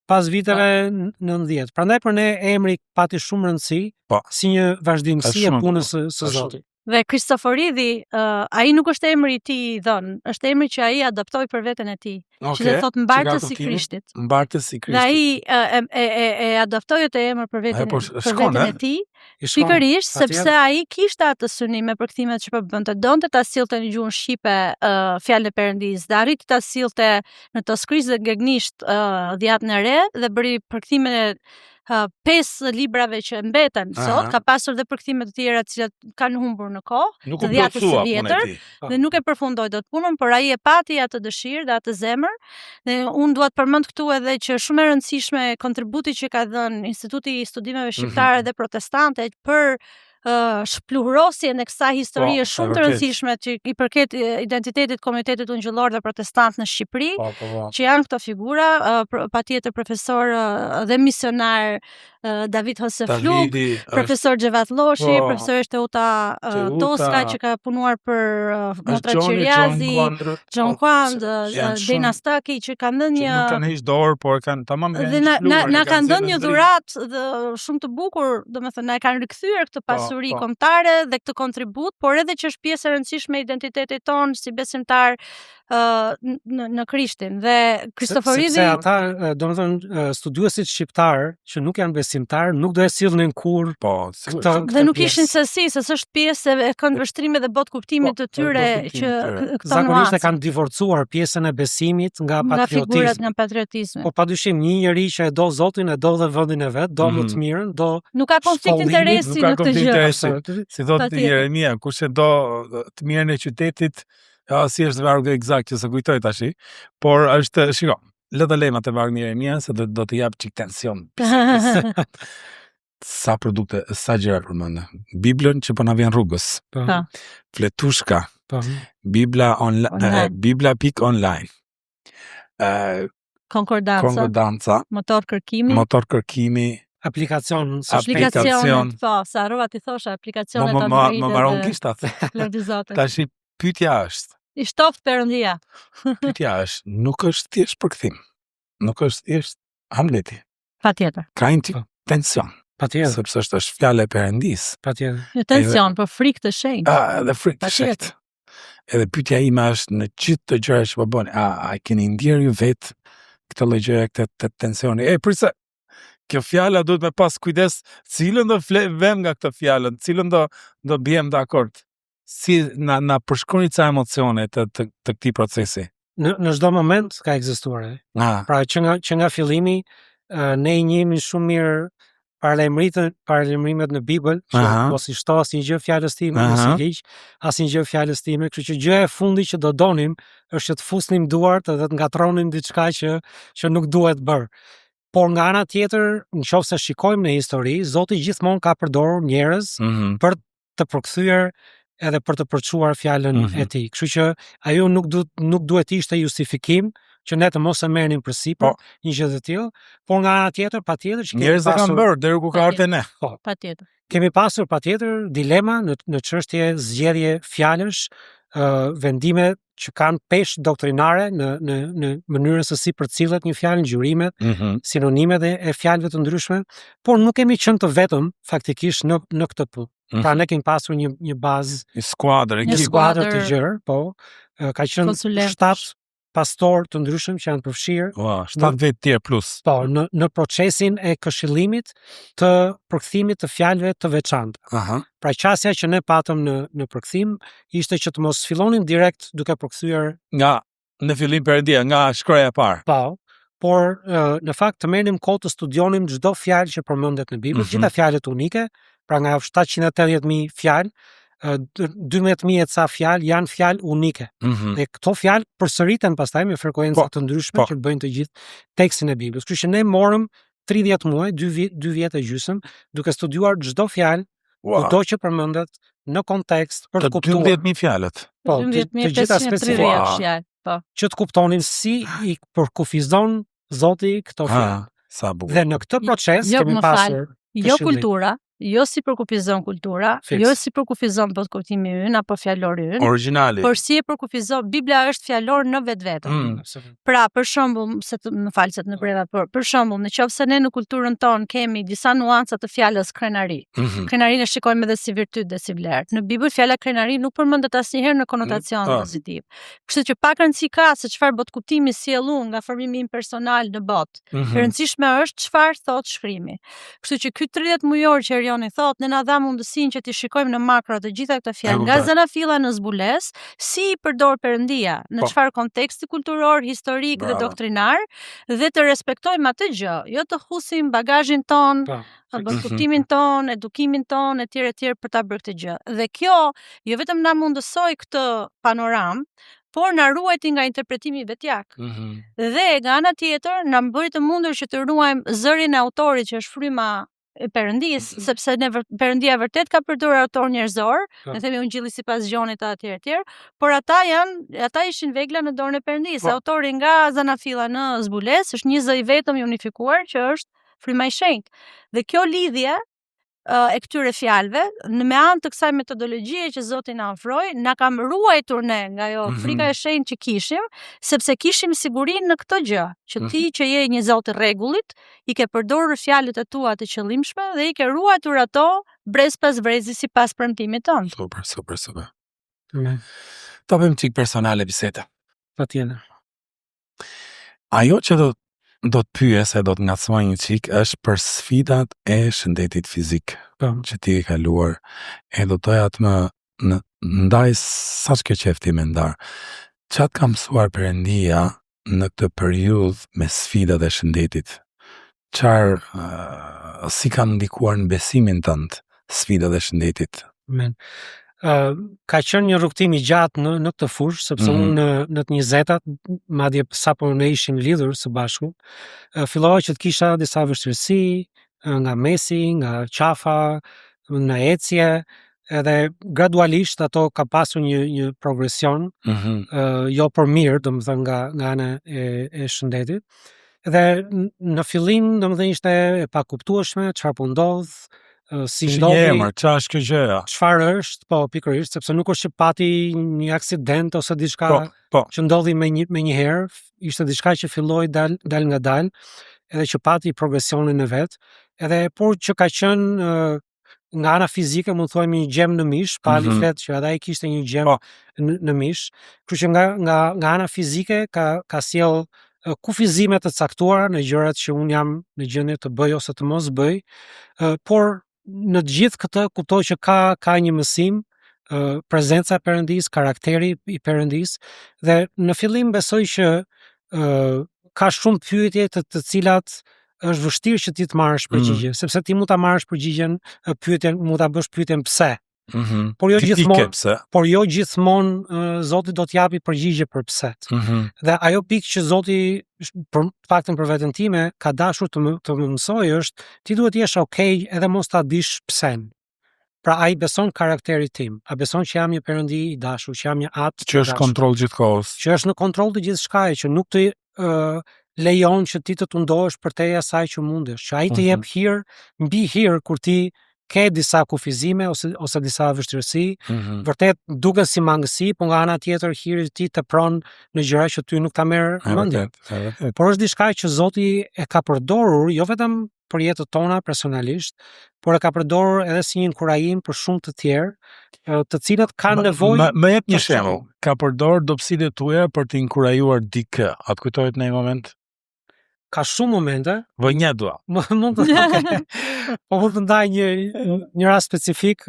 Speaker 2: pas viteve 90. Prandaj për ne emri pati shumë rëndësi si një vazhdimsi e punës së Zotit.
Speaker 3: Dhe Kristoforidi, ai nuk është emri I tij I dhënë, është emri që ai adoptoi për veten e tij. Që do thotë mbartës I Krishtit.
Speaker 1: Mbartës I Krishtit.
Speaker 3: Dhe ai e adoptoi atë emër për veten e tij. Pikërisht sepse ai kishte atë synim me përkthimet që po bënte. Donte ta sillte në gjuhën shqipe fjalën e Perëndisë, dhe arriti ta sillte në toskrisht dhe gegnisht Dhjetën e Re dhe bëri përkthimin e 5 librave që mbeten sot, ka pasur dhe përkthime të tjera të cilat kanë humbur në kohë, të Dhjetës së Vjetër, dhe nuk e përfundoi dot punën, por ai e pati atë dëshirë dhe atë zemër. Dhe unë dua të përmend këtu edhe që shumë e rëndësishme kontributi që ka dhënë Instituti I Studimeve Shqiptare dhe Protestante për shpluhrosjen e kësaj historie shumë të rëndësishme që I përket identitetit komunitetit ungjillor dhe protestant në Shqipëri, që janë këto figura, patjetër profesor dhe misionar David Hosefluk, profesor Xhevat Lloshi, profesor Teuta Toska që ka punuar për Motra Qiriazi, John Quand, Dena Staki që kanë dhënë një
Speaker 1: nuk kanë hiç dorë, por kanë tamam
Speaker 3: na kanë dhënë një dhuratë shumë të bukur, domethënë na kanë rikthyer këtë pasuri kombëtare dhe këtë kontribut, por edhe që është pjesë e rëndësishme e identitetit ton si besimtar në Krishtin. Dhe Kristoforidi
Speaker 2: sepse ata, domethënë studiuesit shqiptar që nuk janë besimtar, nuk do e sillnin kurrë.
Speaker 3: Dhe nuk ishin se s'është pjesë e këndvështrimit dhe bot kuptimit të tyre që këto
Speaker 2: zakonisht e kanë divorcuar pjesën e besimit nga patriotizmi.
Speaker 3: Nga patriotizmi.
Speaker 2: Po padyshim një njeri që e do Zotin, e do dhe vendin e vet, do më të mirën, do
Speaker 3: nuk ka konflikt interesi në këtë gjë.
Speaker 1: Si thotë Jeremia, kush e do të mirën e qytetit, si është vargu eksakt që se kujtoj tash, por është, shiko, le të lejmë atë vargun e Jeremia se do të jap çik tension. Sa produkte, sa gjëra përmend. Biblën që po na vjen rrugës. Fletushka. Bibla online, bibla.online.
Speaker 3: Konkordanca. Motor kërkimi.
Speaker 2: Aplikacion,
Speaker 3: po, sa harrova ti thosha aplikacionet
Speaker 1: Android. Më mbaron kishtat. Tash pyetja është.
Speaker 3: I shtoft Perëndia.
Speaker 1: Pyetja është, nuk është thjesht përkthim. Nuk është thjesht Hamleti.
Speaker 3: Patjetër.
Speaker 1: Ka një tension.
Speaker 2: Patjetër.
Speaker 1: Sepse është fjalë e Perëndisë.
Speaker 2: Patjetër.
Speaker 3: Një tension, po frikë të shenjtë.
Speaker 1: Edhe frikë të shenjtë. Edhe pyetja ime është në gjithë të gjërat që po bëni, a keni ndier ju vetë këtë lloj gjëje, këtë tensioni? Përse kjo fjala duhet me pas kujdes, cilën do vëm nga këtë fjalën, cilën do bjem dakord. Si na përshkroni ca emocione të këtij procesi.
Speaker 2: Në çdo moment ka ekzistuar. Pra që nga fillimi ne I njihemi shumë mirë paralajmërimet në Bibël, që mos I shto asnjë gjë fjalës time, mos I hiq asnjë gjë fjalës time, kështu që gjëja e fundit që do donim është të fusnim duart edhe të ngatronim diçka që nuk duhet bërë. Por nga ana tjetër, nëse shikojmë në histori, Zoti gjithmonë ka përdorur njerëz për të përkthyer edhe për të përçuar fjalën e tij. Kështu që ajo nuk duhet ishte justifikim që ne të mos e merrnim përsipër një gjë të tillë, por nga ana tjetër patjetër që
Speaker 1: njerëz e kanë bërë deri ku ka ardhur ne.
Speaker 3: Patjetër.
Speaker 2: Kemi pasur patjetër dilema në çështje zgjedhje fjalësh, vendime që kanë peshë doktrinare në mënyrën se si përcillet një fjalë, ngjyrimet, sinonimet e fjalëve të ndryshme, por nuk kemi qenë të vetëm faktikisht në këtë punë. Pra ne kemi pasur një bazë,
Speaker 1: një skuadër
Speaker 2: të gjerë, po, ka qenë 7 pastor të ndryshëm që janë përfshirë.
Speaker 1: 7 vetë tjerë plus.
Speaker 2: Po, në procesin e këshillimit të përkthimit të fjalëve të veçanta. Pra qasja që ne patëm në përkthim ishte që të mos fillonim direkt duke përkthyer
Speaker 1: nga në fillim Perëndia, nga shkruaja e parë.
Speaker 2: Po, por në fakt të merrnim kohë të studionim çdo fjalë që përmendet në Bibël, gjitha fjalët unike, pra nga 780.000 fjalë, 12.000 e ca fjalë janë fjalë unike. Dhe këto fjalë përsëriten pastaj me frekuenca të ndryshme që bëjnë të gjithë tekstin e Biblës. Kështu që ne morëm 30 muaj, 2 vjet e gjysmë, duke studiuar çdo fjalë, kudo që përmendet në kontekst për të kuptuar
Speaker 1: 12.000 fjalët.
Speaker 2: Po, të gjitha specifika. Që të kuptonin si I përkufizon Zoti këto fjalë.
Speaker 1: Sa bukur.
Speaker 2: Dhe në këtë proces kemi pasur
Speaker 3: jo kultura, jo si përkufizon kultura, jo si përkufizon kuptimi ynë apo fjalori ynë.
Speaker 1: Origjinali.
Speaker 3: Por si e përkufizon, Bibla është fjalor në vetvetën. Pra, për shembull, më fal se të në breva, për shembull, nëse ne në kulturën tonë kemi disa nuanca të fjalës krenari. Krenarinë e shikojmë edhe si virtyt dhe si vlerë. Në Bibël fjala krenari nuk përmendet asnjëherë në konotacion pozitiv. Kështu që pak rëndësi ka se çfarë bot kuptimi sjellun nga formimi im personal në botë. E rëndësishme është çfarë thot shkrimi. Kështu që ky 30 mujor që Erioni thot, ne na dha mundësinë që t'i shikojmë në makro të gjitha këto fjalë nga zanafilla në zbules, si i përdor Perëndia, në çfarë konteksti kulturor, historik dhe doktrinar, dhe të respektojmë atë gjë, jo të husim bagazhin ton, kuptimin ton, edukimin ton, etj për ta bërë këtë gjë. Dhe kjo jo vetëm na mundësoi këtë panoram, por na ruajti nga interpretimi vetjak. Dhe nga ana tjetër na bëri të mundur që të ruajmë zërin e autorit që është fryma e Perëndis, sepse Perëndia vërtet ka përdorur autor njerëzor, ne themi Ungjilli sipas Gjonit etj, por ata ishin vegla në dorën e Perëndis. Autori nga zanafilla në zbules është një zë i vetëm i unifikuar që është fryma e shenjtë. Dhe kjo lidhje e këtyre fjalëve, me anë të kësaj metodologjie që Zoti na ofroi, na ka ruajtur ne nga ajo frika e shenjtë që kishim, sepse kishim sigurinë në këtë gjë, që ti që je një Zot i rregullit, i ke përdorur fjalët e tua të qëllimshme dhe i ke ruajtur ato brez pas brezi sipas premtimit ton.
Speaker 1: Super. Ta bëjmë çik personale biseda.
Speaker 2: Patjetër.
Speaker 1: Ajo që do të pyes e do të ngacmoj një çik është për sfidat e shëndetit fizik që ti ke kaluar, e do doja të më ndaj sa që ke qefti me ndar. Çfarë ka mësuar Perëndia në këtë periudhë me sfidat e shëndetit? Si kanë ndikuar në besimin tënd sfidat e shëndetit?
Speaker 2: Amen. Ka qenë një rrugtim i gjatë në këtë fushë, sepse unë në të 20-tat, madje sapo ne ishim lidhur së bashku, fillova që të kisha disa vështirësi nga mesi, nga qafa, në ecje, edhe gradualisht ato ka pasur një progresion, jo për mirë, domethënë nga ana e shëndetit. Edhe në fillim, domethënë ishte e pakuptueshme çfarë po ndodh, si ndodhi, çfarë është, po pikërisht, sepse nuk është që pati një aksident ose diçka që ndodhi me një herë, ishte diçka që filloi dal nga dal, edhe që pati progresionin e vet, edhe por që ka qenë nga ana fizike, mund të thojmë një gjem në mish, pali flet që edhe ai kishte një gjem në mish, kështu që nga ana fizike ka sjell kufizime të caktuara në gjërat që un jam në gjendje të bëj ose të mos bëj, por në të gjithë këtë kuptoj që ka një mësim, prezenca e Perëndis, karakteri i Perëndis, dhe në fillim besoj që ka shumë pyetje të cilat është vështirë që ti të marrësh përgjigje, sepse ti mund ta marrësh përgjigjen, mund ta bësh pyetjen pse. Por jo gjithmonë Zoti do t'japi përgjigje për pset. Dhe ajo pikë që Zoti, për faktën për veten time, ka dashur të më mësoj është, ti duhet të jesh okay edhe mos ta dish psen. Pra ai beson karakterit tim, a beson që jam një Perëndi i dashur, që jam një atë
Speaker 1: që është kontroll gjithkohës,
Speaker 2: që është në kontroll të gjithçkaje, që nuk të lejon që ti të tundohesh përtej asaj që mundesh, që ai të jep hir mbi hir kur ti ke disa kufizime ose disa vështirësi, vërtet duken si mangësi, por nga ana tjetër hiri i tij të pron në gjëra që ty nuk ta merr mendje. Por është diçka që Zoti e ka përdorur jo vetëm për jetën tona personalisht, por e ka përdorur edhe si një inkurajim për shumë të tjerë, të cilët kanë nevojë.
Speaker 1: Më jep një shembull. Ka përdorur dobësitë tuaja për të inkurajuar dikë. A të kujtohet në një moment?
Speaker 2: Ka shumë momente.
Speaker 1: Vënja dua.
Speaker 2: Mund të po mund të ndaj një rast specifik.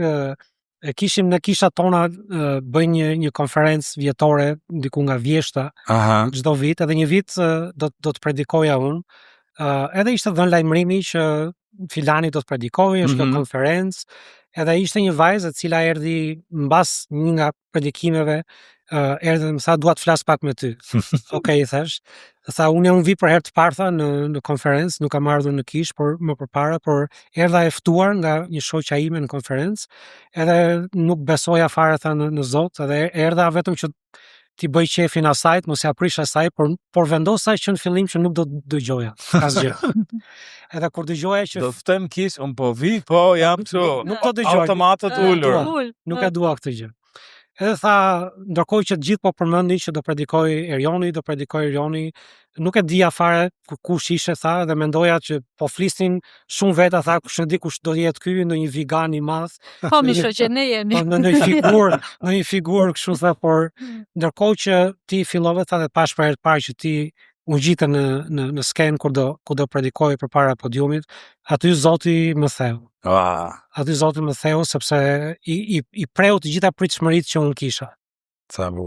Speaker 2: E kishim në kishat tona bëjnë një konferencë vjetore diku nga Vjeshta çdo vit, edhe një vit do të predikoja unë. Edhe ishte dhënë lajmërimi që filani do të predikojë, është kjo konferencë, edhe ishte një vajzë e cila erdhi mbas një nga predikimeve, erdhi dhe më tha, dua të flas pak me ty. Okej, thash. Tha, unë vi për herë të parë në konferencë, nuk kam ardhur në kish, por më përpara, por erdha e ftuar nga një shoqja ime në konferencë, edhe nuk besoja fare tha në Zot, edhe erdha vetëm që ti bëj qefin asajt, mos ja prish asaj, por vendosa që në fillim që nuk do të dëgjoja asgjë. Edhe kur dëgjoja që
Speaker 1: do ftem kish, un po vi, po jam kështu.
Speaker 2: Nuk do dëgjoj.
Speaker 1: Automatët ulur.
Speaker 2: Nuk e dua këtë gjë. Edhe tha, ndërkohë që të gjithë po përmendin që do predikoj Erioni, nuk e dija fare kush ishte, tha, dhe mendoja që po flisnin shumë veta, tha, kush e di kush do jetë ky, ndonjë vegan i madh.
Speaker 3: Po mi shoh që ne jemi.
Speaker 2: Po në një figurë kështu, tha, por ndërkohë që ti fillove, tha, dhe pash për herë të parë që ti u gjite në skenë kur do predikoj përpara podiumit, aty Zoti më theu. Aty Zoti më theu sepse i preu të gjitha pritshmëritë që unë kisha.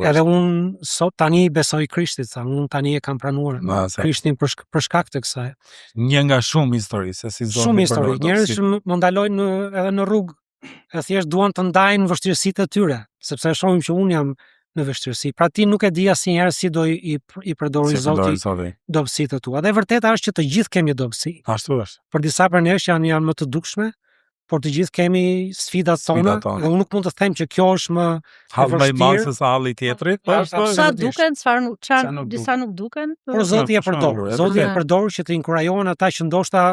Speaker 2: Edhe unë sot tani besoj Krishtit, unë tani e kam pranuar Krishtin për shkak të kësaj.
Speaker 1: Një nga shumë histori, se si Zoti.
Speaker 2: Shumë histori, njerëz që më ndalojnë edhe në rrugë, e thjesht duan të ndajnë vështirësitë e tyre, sepse shohim që unë jam në vështirësi. Pra ti nuk e di asnjëherë si do i përdorë Zoti dobësitë tua. Dhe vërteta është që të gjithë kemi dobësi.
Speaker 1: Ashtu është.
Speaker 2: Për disa për nesh janë më të dukshme, por të gjithë kemi sfidat tona, dhe unë nuk mund të them që kjo është më e vështirë
Speaker 1: se sa halli tjetrit.
Speaker 3: Sa duken, disa nuk duken.
Speaker 2: Por Zoti e përdor. Zoti e përdor që të inkurajohen ata që ndoshta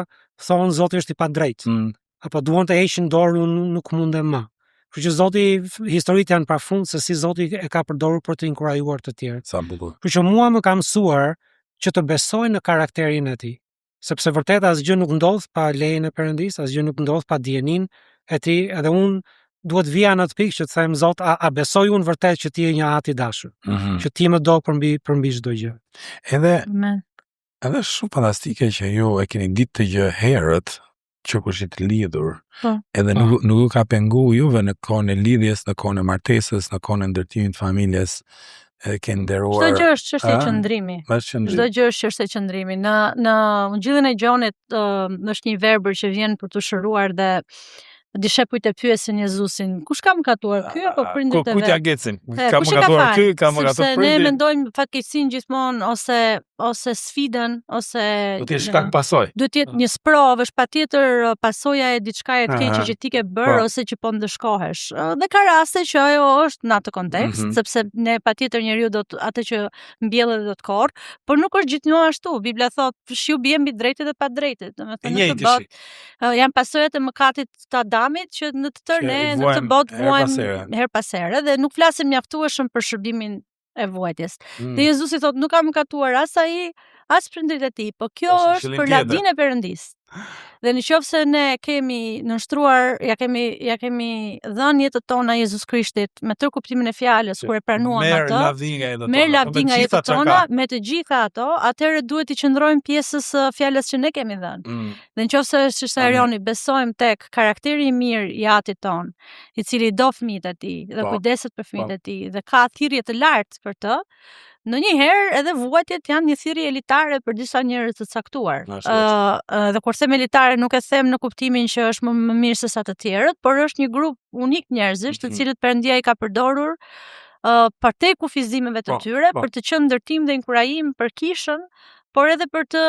Speaker 2: thonë Zoti është i padrejtë. Apo duan të heqin dorë, unë nuk mundem më. Kështu që Zoti, historitë janë pafund se si Zoti e ka përdorur për të inkurajuar të tjerët.
Speaker 1: Sa bukur.
Speaker 2: Kështu që mua më ka mësuar që të besoj në karakterin e tij. Sepse vërtet asgjë nuk ndodh pa lejen e Perëndis, asgjë nuk ndodh pa dijenin e tij, edhe unë duhet vija në atë pikë që të them Zot, a besoj unë vërtet që ti je një Ati i dashur, që ti më do përmbi çdo gjë.
Speaker 1: Edhe shumë fantastike që ju e keni ditë të gjë herët, që kush i të lidhur, edhe nuk ju ka pengu juve në kohën e lidhjes, në kohën e martesës, në kohën e ndërtimit të familjes, ke nderuar.
Speaker 3: Çdo gjë është çështje qëndrimi. Çdo gjë është çështje qëndrimi. Në Ungjillin e Gjonit është një verbër që vjen për të shëruar dhe dishepujt e pyesin Jezusin, kush ka mëkatuar, ky apo prindërit e vet?
Speaker 1: Ku t'ja gecin? Ka mëkatuar ky, ka mëkatuar prindërit.
Speaker 3: Sepse ne mendojmë fatkeqësinë gjithmonë ose sfidën ose
Speaker 1: do të jetë shkak pasojë.
Speaker 3: Duhet të jetë një sprovë, është patjetër pasoja e diçkaje të keqe që ti ke bërë ose që po ndëshkohesh. Dhe ka raste që ajo është në atë kontekst, sepse ne patjetër njeriu do të atë që mbjellet do të korr, por nuk është gjithmonë ashtu. Bibla thotë, shiu bie mbi drejtë dhe pa drejtë. Domethënë të botë janë pasojat e mëkatit të Adamit që në të tërë ne në të botë vuajmë her pas here dhe nuk flasim mjaftueshëm për shërbimin e vuajtjes. Dhe Jezusi thotë, nuk ka mëkatuar as ai, as prindërit e tij, po kjo është për lavdinë e Perëndis. Dhe nëse ne kemi nënshtruar, ja kemi dhënë jetën tonë Jezus Krishtit me tërë kuptimin e fjalës, kur e pranuam atë, merr lavdi nga jetët tona me të gjitha ato, atëherë duhet i qëndrojmë pjesës së fjalës që ne kemi dhënë. Dhe nëse është Erioni, besojmë tek karakteri i mirë i Atit ton, i cili do fëmijët e tij dhe kujdeset për fëmijët e tij dhe ka thirrje të lartë për të. Ndonjëherë edhe vuajtjet janë një thirrje elitare për disa njerëz të caktuar. Dhe kur them elitare nuk e them në kuptimin që është më mirë se sa të tjerët, por është një grup unik njerëzish të cilët Perëndia i ka përdorur për te kufizimeve të tyre, për të qenë ndërtim dhe inkurajim për kishën, por edhe për të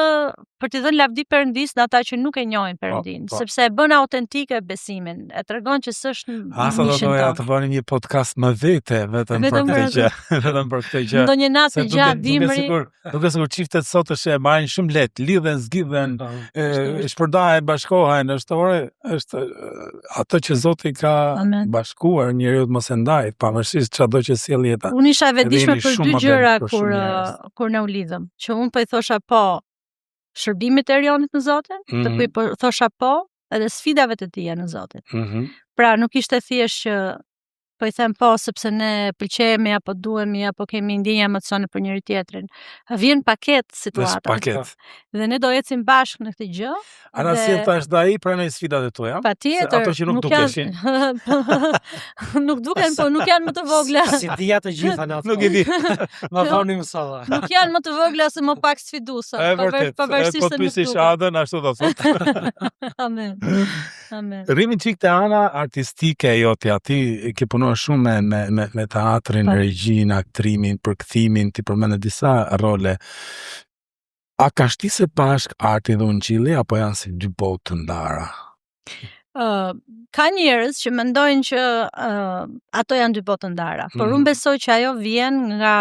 Speaker 3: dhënë lavdi Perëndis në ata që nuk e njohin Perëndin, sepse e bën autentike besimin, e tregon që s'është
Speaker 1: do doja të bëni një podcast më vete vetëm për këtë gjë, vetëm për këtë gjë.
Speaker 3: Ndonjë natë gjatë dimri.
Speaker 1: Nuk e sigur çiftet sot është e marrin shumë lehtë, lidhen, zgjidhen, shpërdahen, bashkohen, është ato që Zoti ka bashkuar njeriu mos e ndaj, pavarësisht çdo që sjell jeta.
Speaker 3: Unë isha e vetëdijshme për dy gjëra kur ne u lidhëm, që unë po i thosha po shërbimit të Erionit në Zotin, të po thosha po edhe sfidave të tija në Zotin. Pra nuk ishte thjesht që po i them po sepse ne pëlqehemi apo duhemi apo kemi ndjenja emocione për njëri tjetrin. Vjen paket situata. Dhe ne do ecim bashkë në këtë gjë.
Speaker 1: Ana si thash ai pranoj sfidat e tua.
Speaker 3: Patjetër.
Speaker 1: Ato që nuk dukeshin.
Speaker 3: Nuk duken, po nuk janë më të vogla.
Speaker 2: Si dia të gjitha në atë.
Speaker 1: Nuk e di.
Speaker 2: Ma voni më salla.
Speaker 3: Nuk janë më të vogla se më pak sfiduese. Pavarësisht se
Speaker 1: po pyesish Adën ashtu do thotë.
Speaker 3: Amen. Amen.
Speaker 1: Rrimin çik te ana artistike jote aty ke punuar shumë me teatrin, regjin, aktrimin, përkthimin, ti përmend disa role. A ka shtisë bashk arti dhe ungjilli apo janë si dy botë të ndara?
Speaker 3: ka njerëz që mendojnë që ato janë dy botë ndara, por unë besoj që ajo vjen nga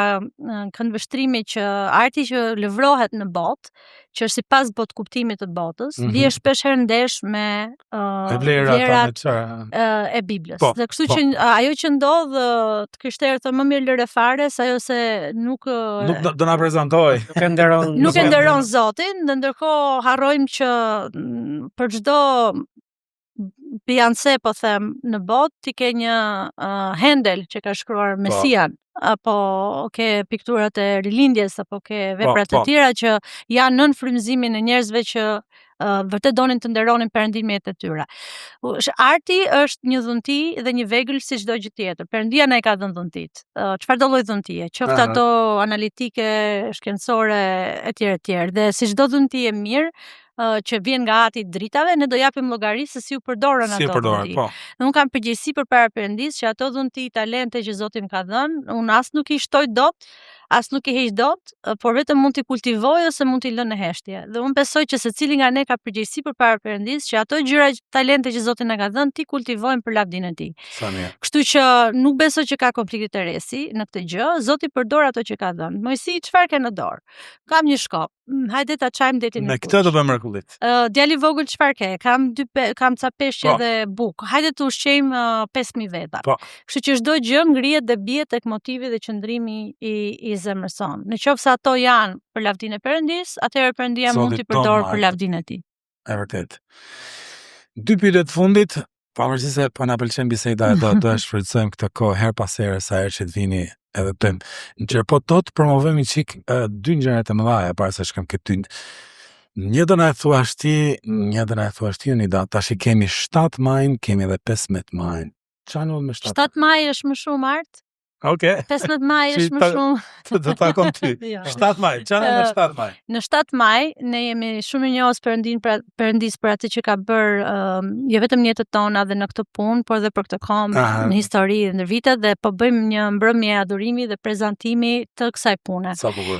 Speaker 3: këndvështrimi që arti që lëvrohet në botë, që është sipas botë kuptimit të botës, vije shpesh herë ndesh me vlerat e Biblës. Dhe kështu që ajo që ndodh të krishterët thonë më mirë lëre fare se ajo se nuk
Speaker 1: do na prezantoj.
Speaker 3: Nuk e nderon Zotin, dhe ndërkohë harrojmë që për çdo Beyoncé, po them, në botë ti ke një Handel që ka shkruar Mesian, apo ke pikturat e rilindjes, apo ke veprat të tjera që janë nën frymëzimin e njerëzve që vërtet donin të nderonin Perëndimin e tyre. Arti është një dhunti dhe një vegël si çdo gjë tjetër. Perëndia na e ka dhënë dhuntit. Çfarëdo lloj dhuntie, qoftë ato analitike, shkencore etj. Dhe si çdo dhunti e mirë, që vjen nga ati dritave, ne do japim llogari se si u përdorën ato dhunti. Unë kam përgjegjësi përpara Perëndisë që ato dhunti, talente që Zoti më ka dhënë, unë as nuk i shtoj dot, as nuk i heq dot, por vetëm mund t'i kultivoj ose mund t'i lënë në heshtje. Dhe unë besoj që secili nga ne ka përgjegjësi përpara Perëndisë që ato gjëra, talente që Zoti na ka dhënë, ti kultivojmë për lavdinë e tij. Kështu që nuk besoj që ka konflikt interesi në këtë gjë, Zoti përdor ato që ka dhënë. Mojsi, çfarë ke në dorë? Kam një shkop. Hajde ta çajmë detin.
Speaker 1: Me këtë do bëjmë mrekullit.
Speaker 3: Djali vogël çfarë ke? Kam ca peshqe dhe bukë. Hajde të ushqejmë 5000 veta. Kështu që çdo gjë ngrihet dhe bie tek motivi dhe qëndrimi i zemrës sonë. Në qoftë se ato janë për lavdinë e Perëndisë, atëherë Perëndia mund t'i përdor për lavdinë e tij.
Speaker 1: E vërtet. 2 pyetje të fundit, pavarësisht se po na pëlqen biseda, do e shfrytëzojmë këtë kohë her pas here sa herë që të vini edhe të në po do të promovojmë një çik 2 gjëra të mëdha para se shkojmë këtu. Një do na e thuash ti, Unida, tash i kemi 7 majin, kemi edhe 15 majin. Çfarë ndodh me
Speaker 3: 7 maj është më shumë art?
Speaker 1: Okej.
Speaker 3: 15 maj është më shumë.
Speaker 1: Do ta takon ty. 7 maj, çfarë në 7 maj?
Speaker 3: Në 7 maj ne jemi shumë njohës Perëndis për atë që ka bërë jo vetëm në jetën tona dhe në këtë punë, por edhe për këtë kohë në histori dhe në vite, dhe po bëjmë një mbrëmje adhurimi dhe prezantimi të kësaj pune.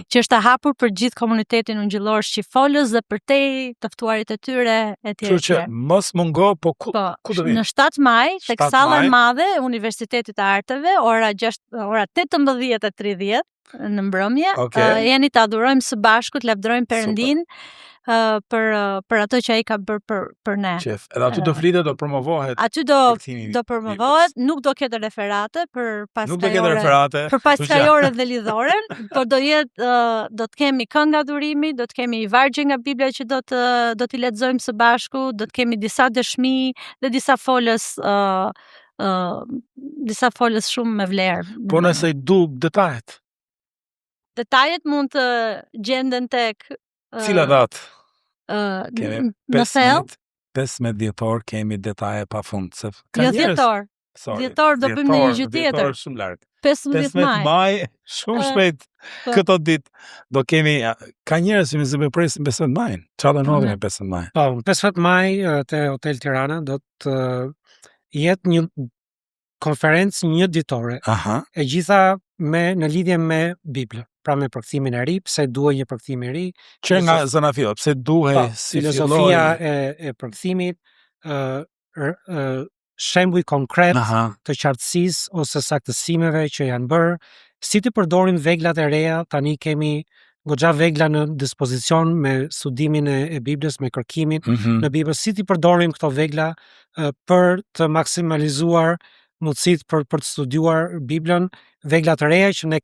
Speaker 3: Që është e hapur për gjithë komunitetin ungjillor shqifolës dhe për te të ftuarit e tyre etj.
Speaker 1: Kështu që mos mungo, po ku do vi?
Speaker 3: Në 7 maj tek salla e madhe e Universitetit të Arteve, ora 18:30 në mbrëmje, jeni të adhurojmë së bashku, të lavdërojmë Perëndin për ato që ai ka bërë për ne.
Speaker 1: Qef, edhe aty do flitet, do promovohet.
Speaker 3: Aty do promovohet, nuk do ketë referate për pastajorën dhe lidhoren, por do të kemi këngë adhurimi, do të kemi vargje nga Bibla që do t'i lexojmë së bashku, do të kemi disa dëshmi dhe disa folës shumë me vlerë.
Speaker 1: Po nëse i du detajet?
Speaker 3: Detajet mund të gjenden tek
Speaker 1: cila datë?
Speaker 3: Kemi 15
Speaker 1: dhjetor, kemi detaje pafund.
Speaker 3: Jo dhjetor. Dhjetor do bëjmë një gjë tjetër.
Speaker 1: Dhjetor shumë larg.
Speaker 3: 15
Speaker 1: maj, shumë shpejt këto ditë do kemi, ka njerëz që më zë presin 15 maj. Çfarë do ndodhi me 15 maj?
Speaker 2: Po, 15 maj te Hotel Tirana do të jetë një konferencë një ditore. E gjitha në lidhje me Biblën. Pra me përkthimin e ri, pse duhet një përkthim i ri?
Speaker 1: Që nga zona fillon, pse duhet
Speaker 2: filozofia e përkthimit, shembuj konkret të qartësisë ose saktësimeve që janë bërë, si të përdorim veglat e reja. Tani kemi goxha vegla në dispozicion me studimin e Biblës, me kërkimin në Bibël, si të përdorim këto vegla për të maksimalizuar mundësitë për të studiuar Biblën, veglat e reja që ne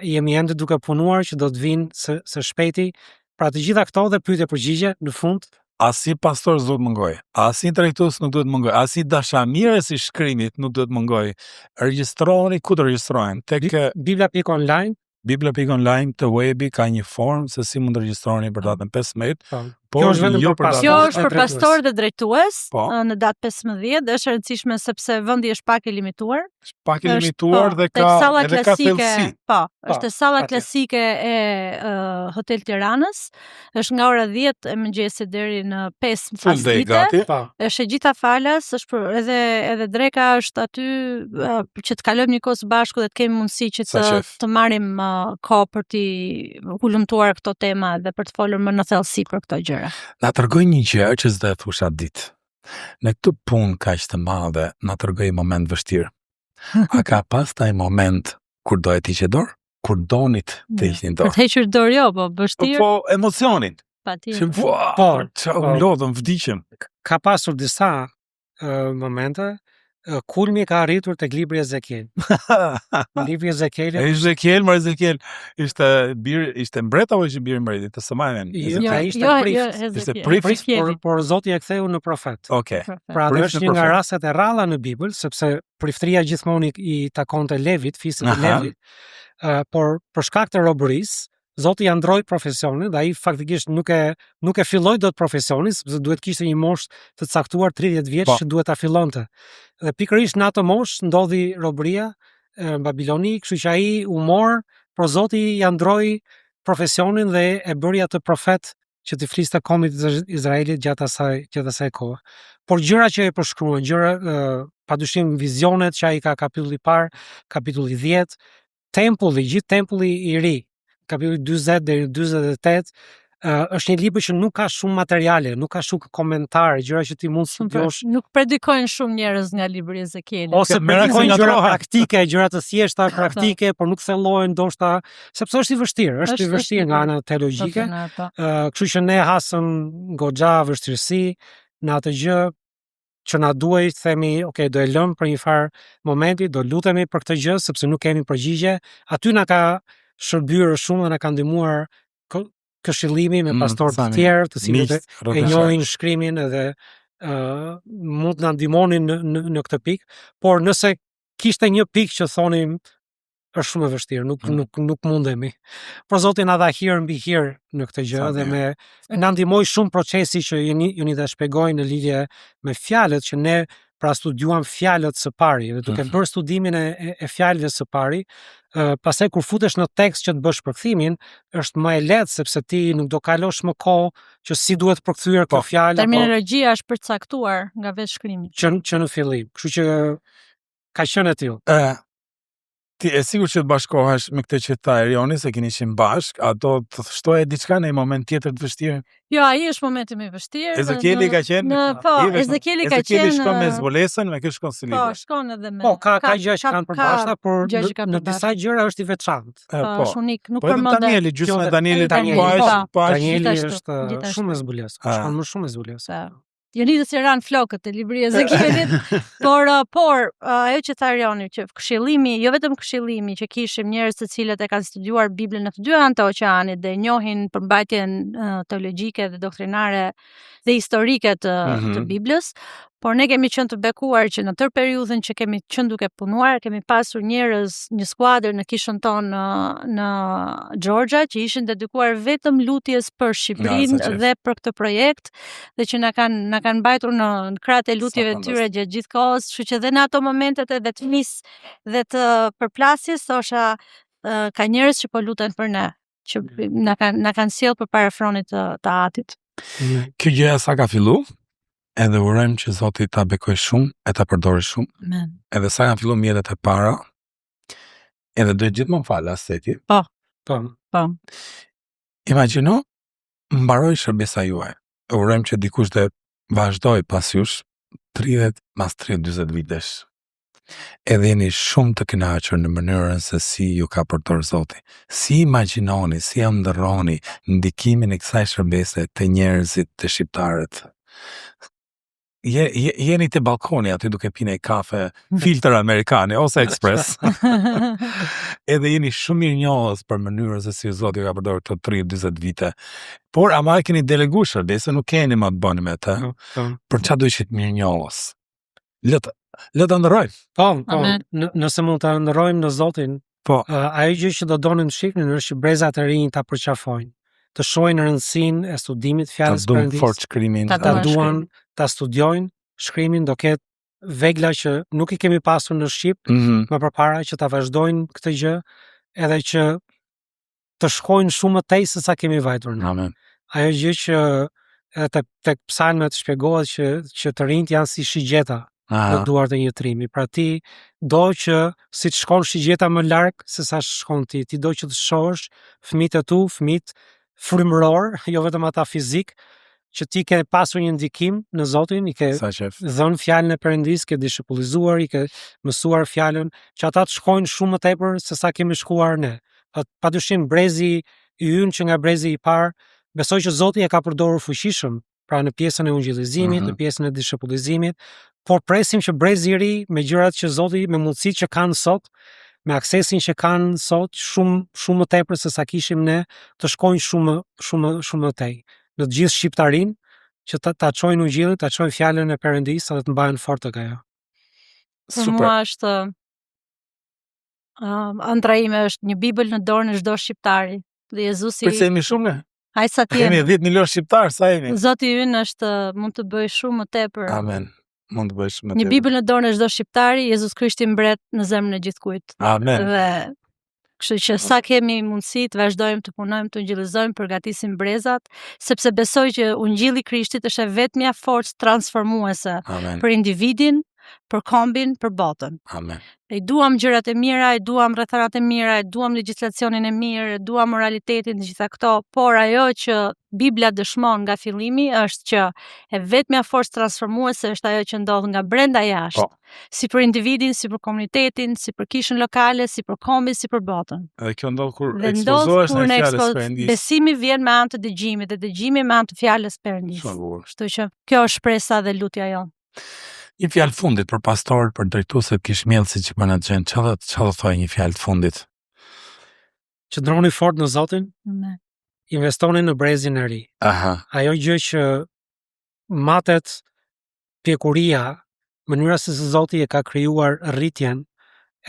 Speaker 2: jemi ende duke punuar që do të vinë së shpejti. Pra të gjitha këto dhe pyetje përgjigje në fund.
Speaker 1: As i pastor s'duhet mëngoj, as i drejtues nuk duhet mëngoj, as i dashamirës i shkrimit nuk duhet mëngoj. Regjistroheni ku të regjistrohen? Tek
Speaker 2: Bibla.online.
Speaker 1: Bibla.online të webi ka një formë se si mund të regjistroheni për datën 15.
Speaker 2: Kjo është
Speaker 3: për pastor dhe drejtues në datë 15 dhe është e rëndësishme sepse vendi është pak i limituar.
Speaker 1: Pak i limituar dhe ka thellësi.
Speaker 3: Po, është salla klasike e Hotel Tiranës. Është nga ora 10 e mëngjesit deri në 5 pasdite. Është e gjitha falas, është edhe dreka është aty që të kalojmë një kohë së bashku dhe të kemi mundësi që të marrim kohë për të hulumtuar këto tema dhe për të folur më në thellësi për këto gjëra.
Speaker 1: Na tregoj një gjë që s'do e thosha ditë. Në këtë punë kaq të madhe na tregoi moment vështirë. A ka pas taj moment kur do e ti që dorë? Kur donit të ishtin dorë?
Speaker 3: Për të hequr dorë jo, po vështirë.
Speaker 1: Po emocionin.
Speaker 3: Patjetër.
Speaker 1: U lodhëm, vdiqëm.
Speaker 2: Ka pasur disa momente, kulmi ka arritur tek libri Ezekiel. Libri Ezekiel.
Speaker 1: Ezekiel ishte mbret apo ishte biri i mbretit? Të sëmajmen.
Speaker 2: Ishte prift.
Speaker 1: Ishte prift,
Speaker 2: por Zoti e ktheu në profet.
Speaker 1: Okej.
Speaker 2: Pra dhe është një nga rastet e ralla në Bibël, sepse priftëria gjithmonë i takonte Levit, fisit e Levit, por për shkak të robërisë, Zoti ja ndroi profesionin dhe ai faktikisht nuk e filloi dot profesionin, sepse duhet kishte një moshë të caktuar 30 vjeç që duhet ta fillonte. Dhe pikërisht në atë moshë ndodhi robëria në Babiloni, kështu që ai u mor, por Zoti ja ndroi profesionin dhe e bëri atë profet që të fliste kombit të Izraelit gjatë asaj kohe. Por gjëra që e përshkruan, padyshim vizionet që ai ka kapitulli i parë, kapitulli 10, gjithë tempulli i ri, kapitulli 40 deri 48, është një libër që nuk ka shumë materiale, nuk ka shumë komentare, gjëra që ti mund të studiosh.
Speaker 3: Nuk predikojnë shumë njerëz nga libri i Ezekielit.
Speaker 2: Ose predikojnë gjëra praktike, gjëra të thjeshta praktike, por nuk thellohen ndoshta, sepse është i vështirë nga ana teologjike. Kështu që ne hasëm goxha vështirësi në atë gjë që na duhet, themi, okay, do e lëm për një farë momenti, do lutemi për këtë gjë sepse nuk kemi përgjigje. Aty na ka shërbyer shumë dhe na ka ndihmuar këshillimi me pastorë të tjerë, të cilët e njohin shkrimin edhe mund na ndihmonin në këtë pikë, por nëse kishte një pikë që thonim është shumë e vështirë, nuk mundemi. Por Zoti na dha hir mbi hir në këtë gjë dhe na ndihmoi shumë procesi që jeni ta shpjegoj në lidhje me fjalët që ne pra studiuam fjalët së pari dhe duke bërë studimin e fjalëve së pari, pastaj kur futesh në tekst që të bësh përkthimin, është më e lehtë sepse ti nuk do kalosh më kohë që si duhet përkthyer kjo fjalë.
Speaker 3: Terminologjia është përcaktuar nga vetë shkrimi.
Speaker 2: Që në fillim. Kështu që ka qenë e tillë.
Speaker 1: Ti e sigur që të bashkohesh me këtë që tha Erioni, se keni qenë bashk, a do të shtoje diçka në një moment tjetër të vështirë?
Speaker 3: Jo, ai është momenti më i vështirë.
Speaker 1: Ezekieli ka qenë?
Speaker 3: Ezekieli ka qenë.
Speaker 1: Ezekieli shkon me zbulesën, me kë shkon si libër.
Speaker 3: Po, shkon edhe me.
Speaker 2: Po, ka gjë që kanë përbashkëta, por në disa gjëra është i veçantë.
Speaker 3: Po, është unik, nuk
Speaker 1: Po
Speaker 3: përmend.
Speaker 1: Danieli, gjysmë Danieli
Speaker 2: Danieli është shumë e zbulesur. Shkon më shumë e zbulesur.
Speaker 3: Jonidës i ran flokët e libri i Ezekielit, por ajo që tha Erioni, që këshillimi, jo vetëm këshillimi që kishim njerëz të cilët e kanë studiuar Biblën në të dy anët të oqeanit dhe njohin përmbajtjen teologjike dhe doktrinare dhe historike të Biblës, por ne kemi qenë të bekuar që në tërë periudhën që kemi qenë duke punuar, kemi pasur njerëz, një skuadër në kishën tonë në Georgia që ishin dedikuar vetëm lutjes për Shqipërinë dhe për këtë projekt, dhe që na kanë mbajtur në krahët e lutjeve të tyre gjatë gjithë kohës, kështu që dhe në ato momentet e vetmis dhe të përplasjes thosha ka njerëz që po luten për ne, që na kanë sjellë përpara fronit të Atit.
Speaker 1: Kjo gjëja sa ka fillu? Edhe urojmë që Zoti ta bekoj shumë, e ta përdori shumë.
Speaker 3: Amen.
Speaker 1: Edhe sa kanë fillu mjetet e para, edhe do gjithmonë fala seti.
Speaker 3: Po.
Speaker 1: Imagjino, mbaroi shërbesa juaj. Urojmë që dikush të vazhdoj pas jush 30-40 vitesh. Edhe jeni shumë të kënaqur në mënyrën se si ju ka përdorur Zoti. Si imagjinoni, si e ndërroni ndikimin e kësaj shërbese te njerëzit, te shqiptarët. Jeni te balkoni aty duke pine kafe filter amerikane ose express. Edhe jeni shumë mirënjohës për mënyrën se si Zoti ka përdorur këto 30-40 vite. Por ama keni delegu shërbese, nuk keni më të bëni me të. Për çfarë do ishit mirënjohës? Le ta ndërrojmë.
Speaker 2: Po, nëse mund ta ndërrojmë në Zotin.
Speaker 1: Po.
Speaker 2: Ajo gjë që do donin të shihnin është që brezat e rinj ta përqafojnë, të shohin rëndësinë e studimit fjalës së Perëndisë.
Speaker 1: Fort shkrimin,
Speaker 2: ta duan, ta studiojnë shkrimin, do ketë vegla që nuk i kemi pasur në Shqip, më përpara që ta vazhdojnë këtë gjë, edhe që të shkojnë shumë më tej se sa kemi vajtur ne.
Speaker 1: Amen.
Speaker 2: Ajo gjë që tek psalmet shpjegohet që të rinjt janë si shigjeta në duart e një trimi. Pra ti do që si të shkon shigjeta më larg se sa shkon ti do që të shohësh fëmijët e tu, fëmijët frymëror, jo vetëm ata fizik, që ti ke pasur një ndikim në Zotin, i ke dhënë fjalën e Perëndis, ke dishepullizuar, i ke mësuar fjalën, që ata të shkojnë shumë më tepër se sa kemi shkuar ne. Padyshim brezi i ynë që nga brezi i parë, besoj që Zoti e ka përdorur fuqishëm, pra në pjesën e ungjillizimit, në pjesën e dishepullizimit, por presim që brezi i ri me gjërat që Zoti, me mundësitë që kanë sot, me aksesin që kanë sot, shumë më tepër se sa kishim ne, të shkojnë shumë më tej. Në të gjithë shqiptarinë, që ta çojnë ungjillin, ta çojnë fjalën e Perëndisë dhe të mbahen fort tek ajo.
Speaker 3: Për mua është ëndra ime është një Bibël në dorën e çdo shqiptari. Dhe Jezusi.
Speaker 1: Përse jemi shumë ne?
Speaker 3: Ai sa ti.
Speaker 1: Kemi 10 milion shqiptar, sa jemi?
Speaker 3: Zoti ynë është mund të bëj shumë më tepër.
Speaker 1: Amen. Mund të bëj shumë më tepër.
Speaker 3: Një Bibël në dorën e çdo shqiptari, Jezus Krishti mbret në zemrën e gjithkujt.
Speaker 1: Amen.
Speaker 3: Dhe kështu që sa kemi mundësi të vazhdojmë të punojmë, të ungjillizojmë, përgatisim brezat, sepse besoj që ungjilli i Krishtit është vetmja forcë transformuese për individin, për kombin, për botën.
Speaker 1: Amen.
Speaker 3: I duam gjërat e mira, i duam rrethanat e mira, i duam legjislacionin e mirë, i duam moralitetin, gjitha këto, por ajo që Bibla dëshmon nga fillimi është që e vetmja forcë transformuese është ajo që ndodh nga brenda jashtë. Si për individin, si për komunitetin, si për kishën lokale, si për kombin, si për botën.
Speaker 1: Dhe kjo ndodh kur ekspozohesh në fjalën e Perëndisë.
Speaker 3: Besimi vjen me anë të dëgjimit, dhe dëgjimi me anë të fjalës së Perëndisë. Kështu që kjo është shpresa dhe lutja jonë.
Speaker 1: Një fjalë fundit për pastor, për drejtuesit kishmjellësit që përna të gjenë, çfarë do thoj një fjalë të fundit?
Speaker 2: Qëndroni fort në Zotin, investoni në brezin e ri. Ajo gjë që matet pjekuria, mënyra se Zoti e ka krijuar rritjen,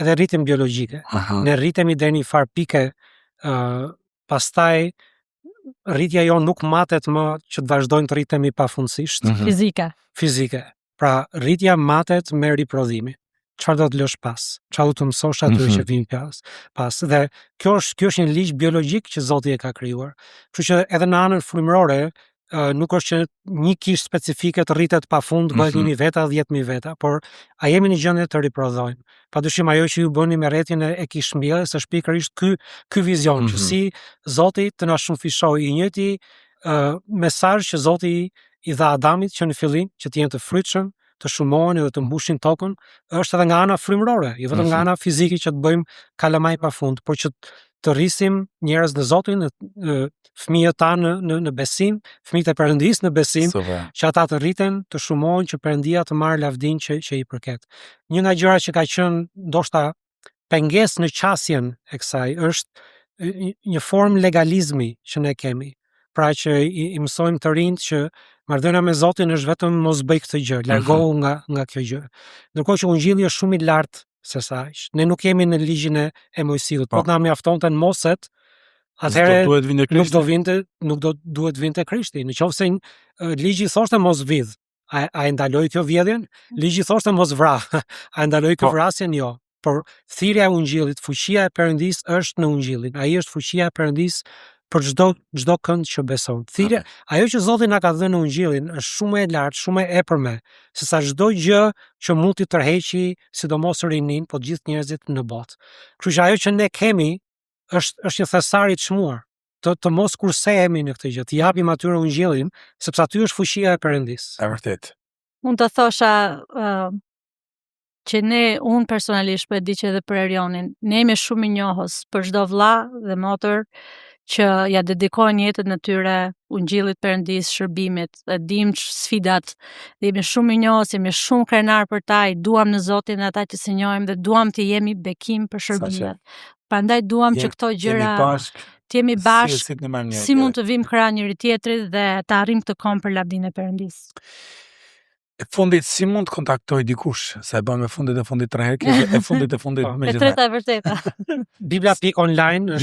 Speaker 2: edhe rritjen biologjike. Ne rritemi deri në një farë pike, pastaj rritja jo nuk matet më që të vazhdojnë të rritemi pafundësisht. Fizike. Pra, rritja matet me riprodhimi. Çfarë do të lësh pas? Çfarë do të mësosh aty që vijnë pas? Dhe kjo është një ligj biologjik që Zoti e ka krijuar. Kështu që edhe në anën frymërore, nuk është që një kishë specifike të rritet pafund, bëhet 1.000 veta, 10.000 veta, por a jemi në gjendje të riprodhojmë. Padyshim ajo që ju bëni me rrethin e kishmjellës është pikërisht ky vizion, që si Zoti të na shumëfishojë, i njëjti mesazh që Zoti i dha Adamit që në fillim, që të jenë të frytshëm, të shumohen edhe të mbushin tokën, është edhe nga ana frymërore, jo vetëm nga ana fizike që të bëjmë kalamaj pafund, por që të rrisim njerëz në Zotin, fëmijët tanë në besim, fëmijët e Perëndisë në besim, që ata të rriten, të shumohen, që Perëndia të marrë lavdin që i përket. Një nga gjërat që ka qenë ndoshta pengesë në qasjen e kësaj është një formë legalizmi që ne kemi. Pra që i mësojmë të rinjt që marrëdhënia me Zotin është vetëm mos bëj këtë gjë, largohu nga kjo gjë. Ndërkohë që ungjilli është shumë i lartë se sa aq. Ne nuk jemi në ligjin e Mojsiut, po na mjaftonte Moset, atëherë nuk do duhet vinte Krishti. Nëse ligji thoshte mos vjedh, a e ndaloi kjo vjedhjen? Ligji thoshte mos vrah, a e ndaloi kjo vrasjen? Jo. Por thirrja e ungjillit, fuqia e Perëndisë është në ungjillin. Ai është fuqia e Perëndisë për çdo kënd që beson. Thirrja, ajo që Zoti na ka dhënë në ungjillin është shumë e lartë, shumë e epërme, sesa çdo gjë që mund t'i tërheqi, sidomos rinin, po gjithë njerëzit në botë. Kështu që ajo që ne kemi është një thesar i çmuar. Të mos kursehemi në këtë gjë, të japim atyre ungjillin, sepse aty është fuqia e Perëndisë.
Speaker 1: Është vërtet.
Speaker 3: Unë të thosha që unë personalisht, po e di që edhe për Erionin, ne jemi shumë i njohës për çdo vëlla dhe motër që ja dedikojnë jetën e tyre ungjillit Perëndisë, shërbimit, e dim sfidat, dhe jemi shumë i njohës, jemi shumë krenar për ta, i duam në Zotin ata që si njohim dhe duam të jemi bekim për shërbimet. Prandaj duam që këto gjëra të jemi bashkë, si mund të vim krah njëri tjetrit dhe të arrijmë këtë kom për lavdinë e Perëndisë.
Speaker 1: E fundit, si mund të kontaktoj dikush? Se e bëm e fundit 3 herë, e fundit me
Speaker 3: gjithë. E treta e vërteta.
Speaker 2: Biblia.online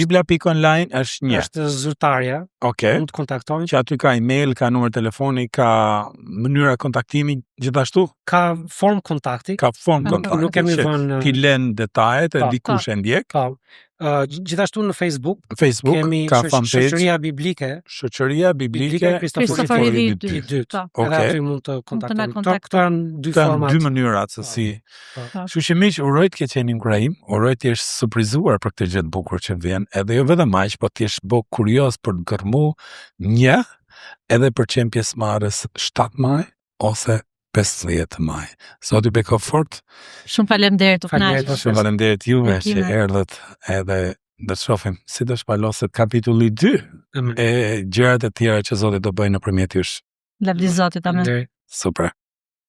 Speaker 1: është një.
Speaker 2: Është zyrtarja. Mund të kontaktojnë.
Speaker 1: Që aty ka email, ka numër telefoni, ka mënyra kontaktimi, gjithashtu?
Speaker 2: Ka formë kontakti. Nuk kemi vënë.
Speaker 1: Ti lën detajet e dikush e ndjek.
Speaker 2: Gjithashtu në Facebook
Speaker 1: kemi ka fanpage
Speaker 2: Shoqëria Biblike
Speaker 3: Kristofori i dytë.
Speaker 2: Edhe aty mund të kontaktojmë. Këto janë dy format.
Speaker 1: Dy mënyra se si. Kështu që miq, uroj të ketë qenë Ibrahim, uroj të jesh surprizuar për këtë gjë të bukur që vjen, edhe jo vetëm aq, po të jesh kurioz për të gërmu edhe për qenë pjesëmarrës 7 maj ose 15 maj. Zoti bekof fort.
Speaker 3: Shumë faleminderit u kënaqem.
Speaker 1: Shumë faleminderit juve që erdhët edhe do të shohim si do shpaloset kapitulli 2 e gjërat e tjera që Zoti do bëjë nëpërmjet jush.
Speaker 3: Lavdi Zotit, amen.
Speaker 1: Super.